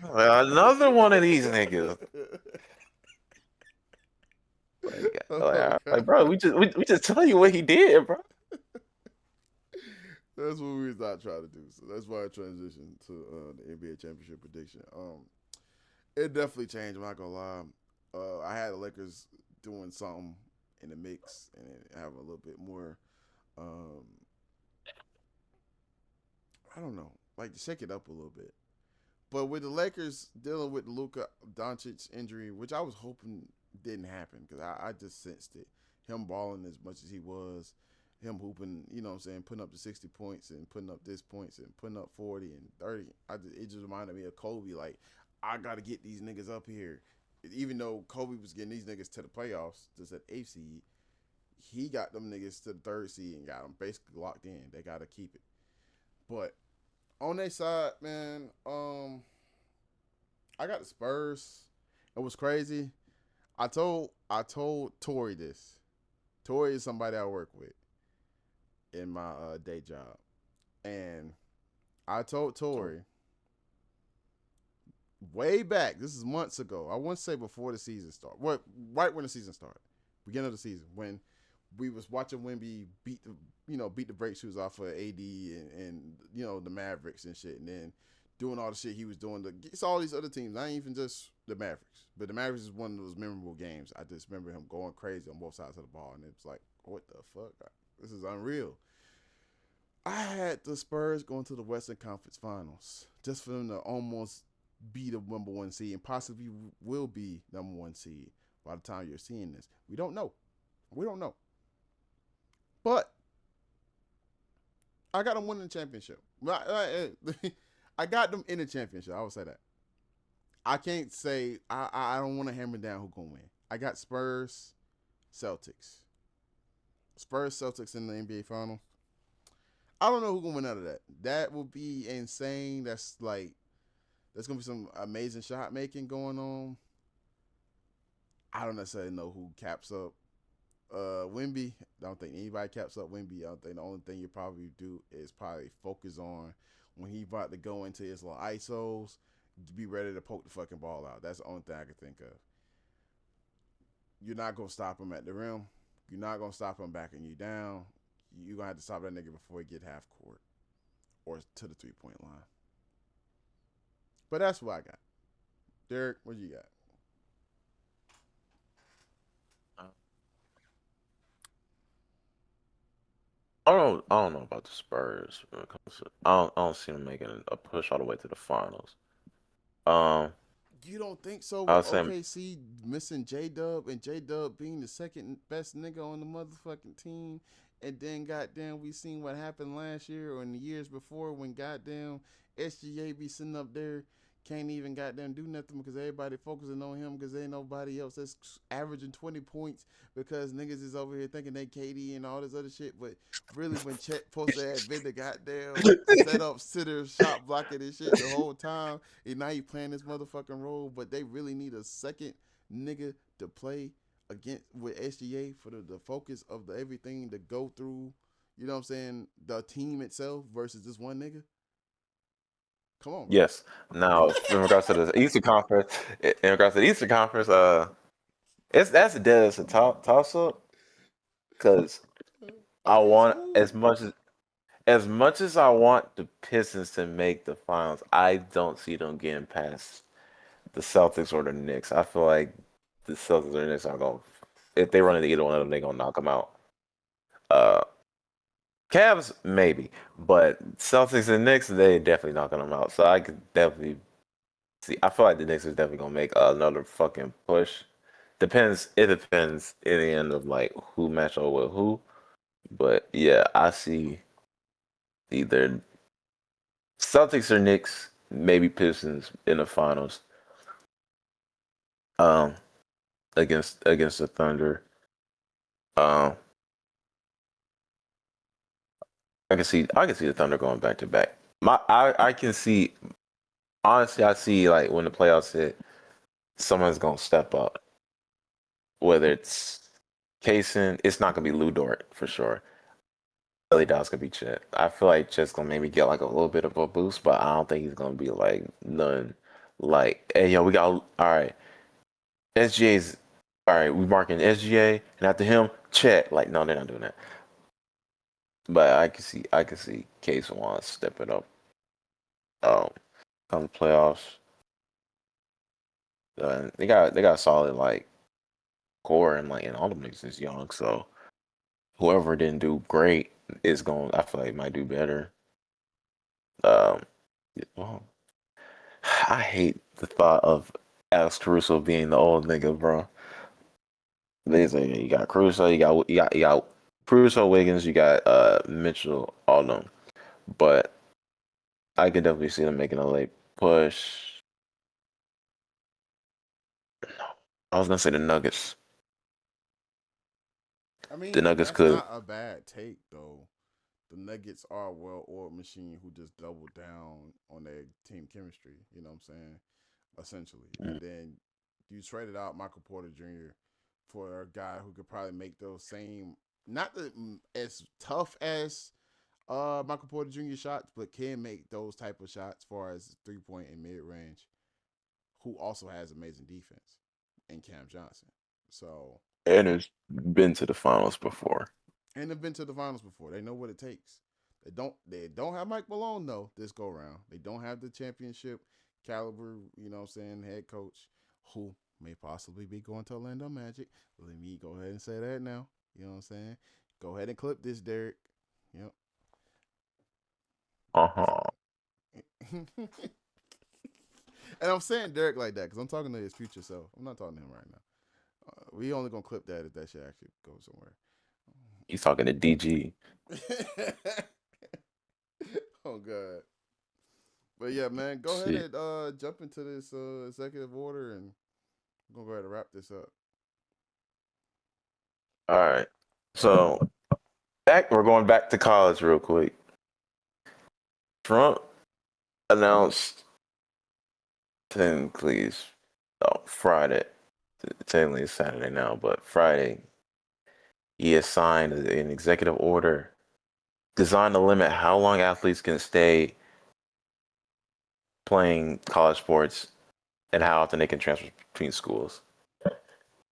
Another one of these niggas. Oh Like, god. bro, we just tell you what he did, bro. That's what we was not trying to do. So that's why I transitioned to the NBA championship prediction. It definitely changed. I'm not gonna lie. I had the Lakers doing something in the mix and have a little bit more. Um, I don't know, like to shake it up a little bit. But with the Lakers dealing with the Luka Doncic injury, which I was hoping didn't happen because I just sensed it. Him balling as much as he was, him hooping, you know what I'm saying, putting up the 60 points and putting up this points and putting up 40 and 30. It just reminded me of Kobe. Like, I got to get these niggas up here. Even though Kobe was getting these niggas to the playoffs, just at 8th seed, he got them niggas to the 3rd seed and got them basically locked in. They got to keep it. But on their side, man, I got the Spurs. It was crazy. I told Tori this. Tori is somebody I work with in my day job, and I told Tori way back. This is months ago. I wouldn't say before the season started. What? Right when the season started, beginning of the season when we was watching Wemby beat the brake shoes off of AD and the Mavericks and shit, and then doing all the shit he was doing against all these other teams. Not even just the Mavericks, but the Mavericks is one of those memorable games. I just remember him going crazy on both sides of the ball, and it's like, what the fuck? This is unreal. I had the Spurs going to the Western Conference Finals just for them to almost be the number one seed and possibly will be number one seed by the time you're seeing this. We don't know. We don't know. But I got them winning the championship. I got them in the championship. I would say that. I can't say I don't want to hammer down who's gonna win. I got Spurs, Celtics. Spurs, Celtics in the NBA final. I don't know who's gonna win out of that. That will be insane. There's gonna be some amazing shot making going on. I don't necessarily know who caps up Wemby. I don't think anybody caps up Wemby. I don't think the only thing you probably do is probably focus on when he about to go into his little ISOs to be ready to poke the fucking ball out. That's the only thing I can think of. You're not gonna stop him at the rim. You're not gonna stop him backing you down. You're gonna have to stop that nigga before he get half court or to the 3-point line. But that's what I got. Derek, what you got? I don't know about the Spurs when it comes to, I don't see them making a push all the way to the finals. Um, You don't think so I with was saying OKC missing J Dub and J Dub being the second best nigga on the motherfucking team? And then goddamn we seen what happened last year or in the years before when goddamn SGA be sitting up there can't even goddamn do nothing because everybody focusing on him because ain't nobody else that's averaging 20 points because niggas is over here thinking they KD and all this other shit. But really when Chet supposed to have been the goddamn set up sitter shot blocking and shit the whole time and now he playing this motherfucking role, but they really need a second nigga to play against with SGA for the focus of the everything to go through. You know what I'm saying? The team itself versus this one nigga. Come on, bro. yes. Now, in regards to the Eastern Conference, that's a dead as a toss up because I Against want who? as much as I want the Pistons to make the finals, I don't see them getting past the Celtics or the Knicks. I feel like the Celtics or the Knicks are going. If they run into either one of them, they're gonna knock them out. Uh, Cavs maybe, but Celtics and Knicks they definitely knocking them out. So I could definitely see. I feel like the Knicks is definitely gonna make another fucking push. depends. It depends in the end of like who match up with who. But yeah, I see either Celtics or Knicks, maybe Pistons in the finals. Um, against the Thunder. Um, I can see the Thunder going back to back. I can see honestly I see like when the playoffs hit, someone's gonna step up. Whether it's Kaysen, it's not gonna be Lou Dort for sure. Really doubt's gonna be Chet. I feel like Chet's gonna maybe get like a little bit of a boost, but I don't think he's gonna be like none. Like, hey yo, we got all right. SGA's all right. We marking SGA, and after him, Chet. Like, no, they're not doing that. But I can see Case wants stepping up. Um, come the playoffs, they got a solid like core and all the niggas is young. So whoever didn't do great is going. I feel like might do better. Um, well, I hate the thought of Alex Caruso being the old nigga, bro. They say you got Caruso, you got Caruso, Wiggins, you got Mitchell, all of them. But I could definitely see them making a late push. I was gonna say the Nuggets. I The mean, Nuggets that's could. not a bad take though. The Nuggets are a well-oiled machine who just double down on their team chemistry. You know what I'm saying? Essentially, and Mm. then you traded out Michael Porter Jr. for a guy who could probably make those same, not as tough as Michael Porter Jr. shots, but can make those type of shots as far as 3 point and mid range. Who also has amazing defense in Cam Johnson. So And has been to the finals before. and they've been to the finals before. They know what it takes. They don't have Mike Malone though this go round. They don't have the championship caliber, you know what I'm saying, head coach who may possibly be going to Orlando Magic. Let me go ahead and say that now. You know what I'm saying? Go ahead and clip this, Derek. Yep. Uh-huh. and I'm saying Derek like that because I'm talking to his future self. I'm not talking to him right now. We only gonna clip that if that shit actually goes somewhere. He's talking to DG. Oh god. But yeah, man, go ahead Shit. and jump into this executive order, and we're gonna go ahead and wrap this up. All right. So we're going back to college real quick. Trump announced technically Friday. Technically it's Saturday now, but Friday he has signed an executive order designed to limit how long athletes can stay playing college sports and how often they can transfer between schools.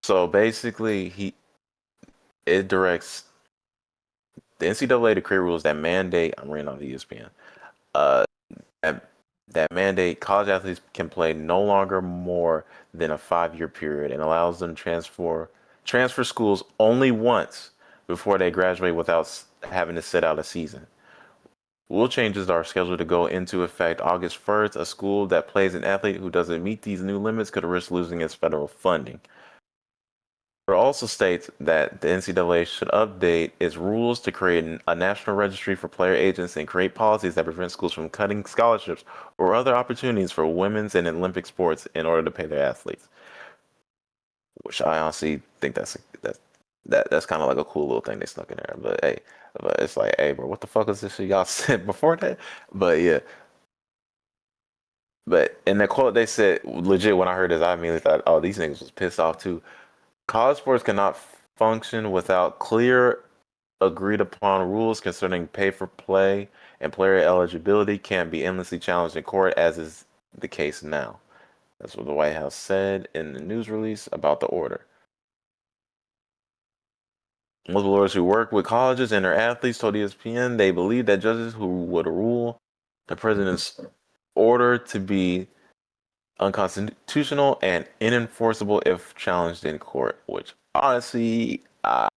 So basically, it directs the NCAA to create rules that mandate. I'm reading off ESPN. Uh, that, that mandate college athletes can play no longer more than a 5-year period and allows them transfer schools only once before they graduate without having to sit out a season. Rule changes are scheduled to go into effect August 1st. A school that plays an athlete who doesn't meet these new limits could risk losing its federal funding. It also states that the NCAA should update its rules to create a national registry for player agents and create policies that prevent schools from cutting scholarships or other opportunities for women's and Olympic sports in order to pay their athletes. Which I honestly think that's kind of like a cool little thing they snuck in there. But it's like, hey, bro, what the fuck is this shit y'all said before that? But yeah, but in the quote they said, legit, when I heard this, I immediately thought, oh, these niggas was pissed off too. College sports cannot function without clear, agreed upon rules concerning pay for play, and player eligibility can be endlessly challenged in court, as is the case now. That's what the White House said in the news release about the order. Multiple lawyers who work with colleges and their athletes told ESPN they believe that judges who would rule the president's order to be unconstitutional and unenforceable if challenged in court, which honestly, I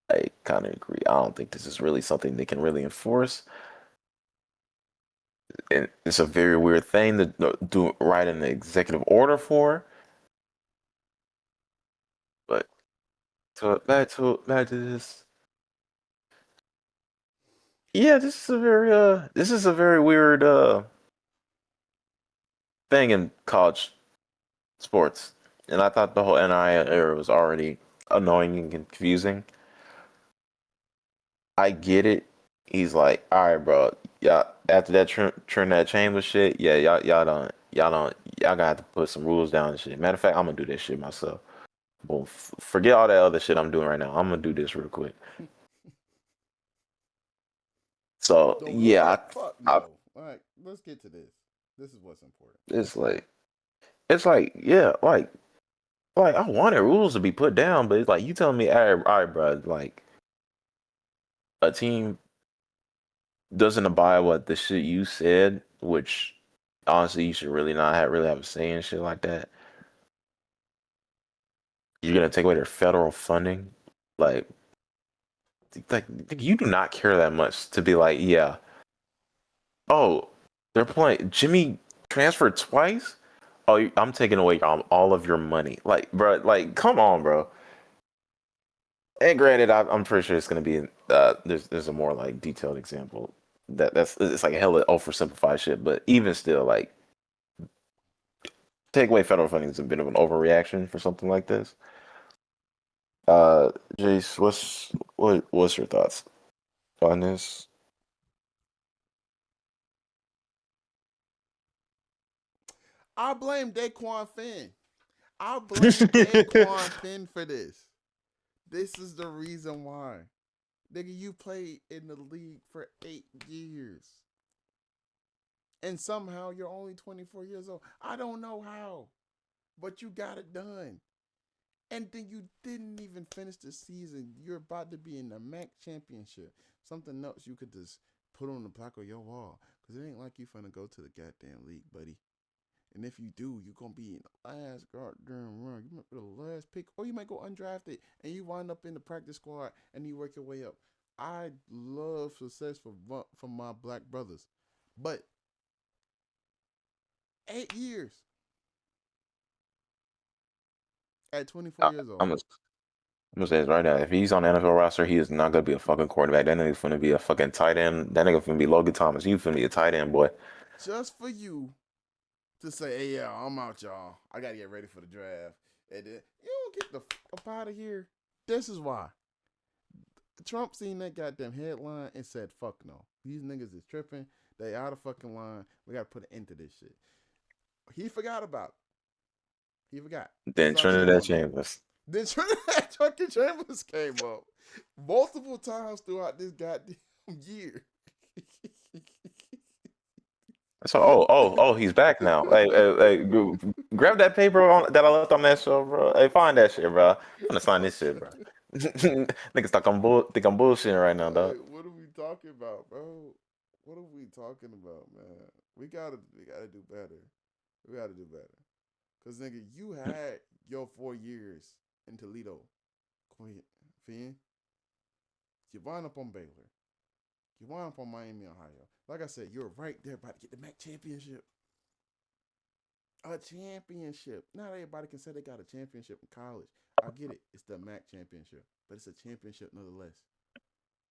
kind of agree. I don't think this is really something they can really enforce. And it's a very weird thing to do write an executive order for. But back to this. Yeah, this is a very weird thing in college sports. And I thought the whole NIL era was already annoying and confusing. I get it. He's like, all right, bro. Yeah, after that Trinidad Chambers shit, yeah, y'all gotta have to put some rules down and shit. Matter of fact, I'm gonna do this shit myself. Boom. Forget all that other shit I'm doing right now. I'm gonna do this real quick. So The yeah, what? Fuck I no. All right, let's get to this. This is what's important. it's like yeah, like I wanted rules to be put down, but it's like you telling me, all right, bro, like a team doesn't abide what the shit you said, which honestly you should really not really have a say in shit like that. You're gonna take away their federal funding, like like you do not care that much to be like, yeah, oh, they're playing Jimmy transferred twice. Oh, I'm taking away all of your money, like, bro, like, come on, bro. And granted, I'm pretty sure it's gonna be there's a more like detailed example that's it's like a hella oversimplified shit, but even still, like take away federal funding is a bit of an overreaction for something like this. Uh, Jace, what's your thoughts on this? I blame Daquan Finn. I blame Daquan Finn for this. This is the reason why. Nigga, you played in the league for 8 years. And somehow you're only 24 years old. I don't know how, but you got it done. And then you didn't even finish the season. You're about to be in the MAC championship. Something else you could just put on the plaque of your wall. Because it ain't like you finna go to the goddamn league, buddy. And if you do, you're gonna be in the last goddamn run. You might be the last pick, or you might go undrafted and you wind up in the practice squad and you work your way up. I love success for my black brothers, but 8 years at 24 I, years I'm old. gonna, I'm gonna say this right now. If he's on the NFL roster, he is not gonna be a fucking quarterback. That nigga's gonna be a fucking tight end. That nigga gonna be Logan Thomas. You finna be a tight end, boy. Just for you to say, "Hey, yeah, I'm out, y'all. I gotta get ready for the draft." And then you don't get the up out of here. This is why Trump seen that goddamn headline and said, "Fuck no, these niggas is tripping. They out of fucking line. We gotta put an end to this shit." He forgot about it. He forgot. Then Start shit Trinidad on them. Chambers. Then Chucky Chambers came up multiple times throughout this goddamn year. So, he's back now. Hey, grab that paper that I left on that show, bro. Hey, find that shit, bro. I'm gonna sign Oh this shit, shit. bro. Niggas think I'm bullshitting right now, dog. Hey, what are we talking about, bro? What are we talking about, man? We gotta do better. We gotta do better. Cause nigga, you had your 4 years in Toledo, Quinn, Finn. You wind up on Baylor. You wind up on Miami, Ohio. Like I said, you're right there about to get the MAC championship. A championship. Not everybody can say they got a championship in college. I get it. It's the MAC championship, but it's a championship nonetheless.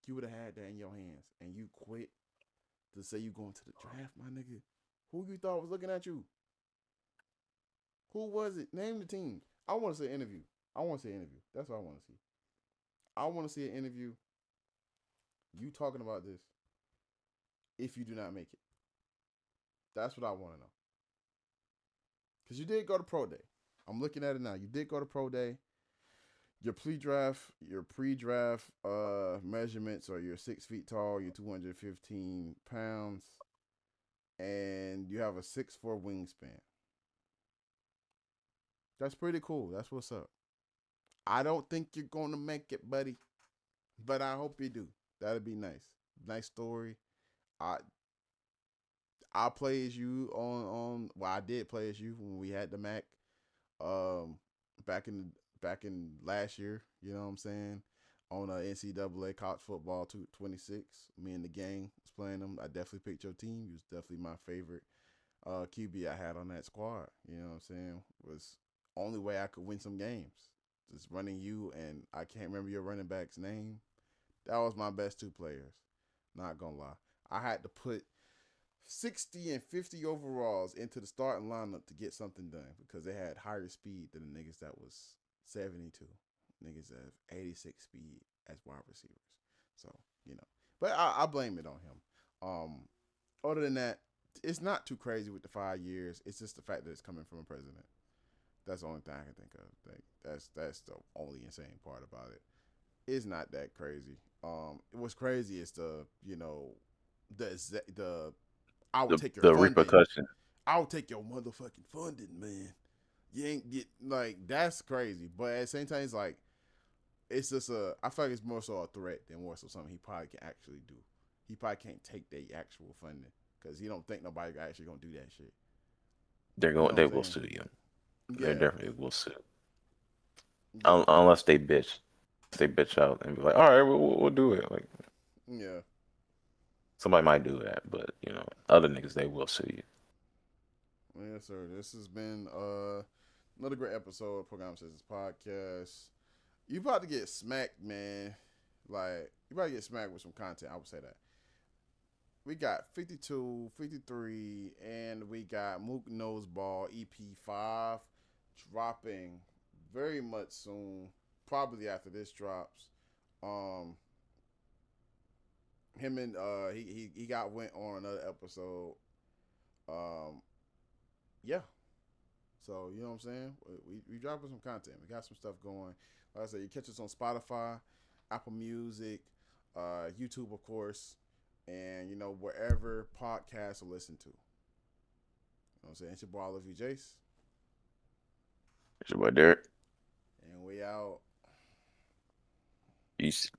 You would have had that in your hands, and you quit to say you going to the draft, my nigga. Who you thought was looking at you? Who was it? Name the team. I want to see an interview. I want to see an interview. That's what I want to see. I want to see an interview. You talking about this if you do not make it. That's what I want to know. Because you did go to pro day. I'm looking at it now. You did go to pro day. Your pre-draft measurements are you're 6 feet tall, you're 215 pounds, and you have a 6'4" wingspan. That's pretty cool. That's what's up. I don't think you're gonna make it, buddy, but I hope you do. That'd be nice. Nice story. I I play as you on well, I did play as you when we had the Mac. Um, back in last year. You know what I'm saying? On NCAA college football 26. Me and the gang was playing them. I definitely picked your team. You was definitely my favorite QB I had on that squad. You know what I'm saying? Was only way I could win some games. just running you, and I can't remember your running back's name. That was my best two players. Not gonna lie, I had to put 60 and 50 overalls into the starting lineup to get something done because they had higher speed than the niggas that was 72. Niggas that have 86 speed as wide receivers. So, you know. But I blame it on him. Other than that, it's not too crazy with the 5 years. It's just the fact that it's coming from a president. That's the only thing I can think of. Like, that's the only insane part about it. It's not that crazy. What's crazy is the I will take your The funding. repercussion. I'll take your motherfucking funding, man. You ain't get like that's crazy. But at the same time, it's like it's just a. I feel like it's more so a threat than more so something he probably can actually do. He probably can't take the actual funding because he don't think nobody actually gonna do that shit. You know what They I'm will saying? sue you. They Yeah, definitely will sue. yeah, Unless they bitch. They bitch out and be like, all right, we'll do it. Like yeah. somebody might do that, but other niggas they will sue you. Yes, sir. This has been another great episode of PROCONversations podcast. You about to get smacked, man. Like you about to get smacked with some content. I would say that. We got 52, 53, and we got Mook Noseball EP5 dropping very much soon. Probably after this drops. Um, him and he got went on another episode. Um, yeah. So you know what I'm saying? We dropping some content. We got some stuff going. Like I said, you catch us on Spotify, Apple Music, YouTube, of course, and wherever podcasts are listened to. You know what I'm saying? It's your boy, I love you, Jace, It's your boy Derek. and we out. Peace.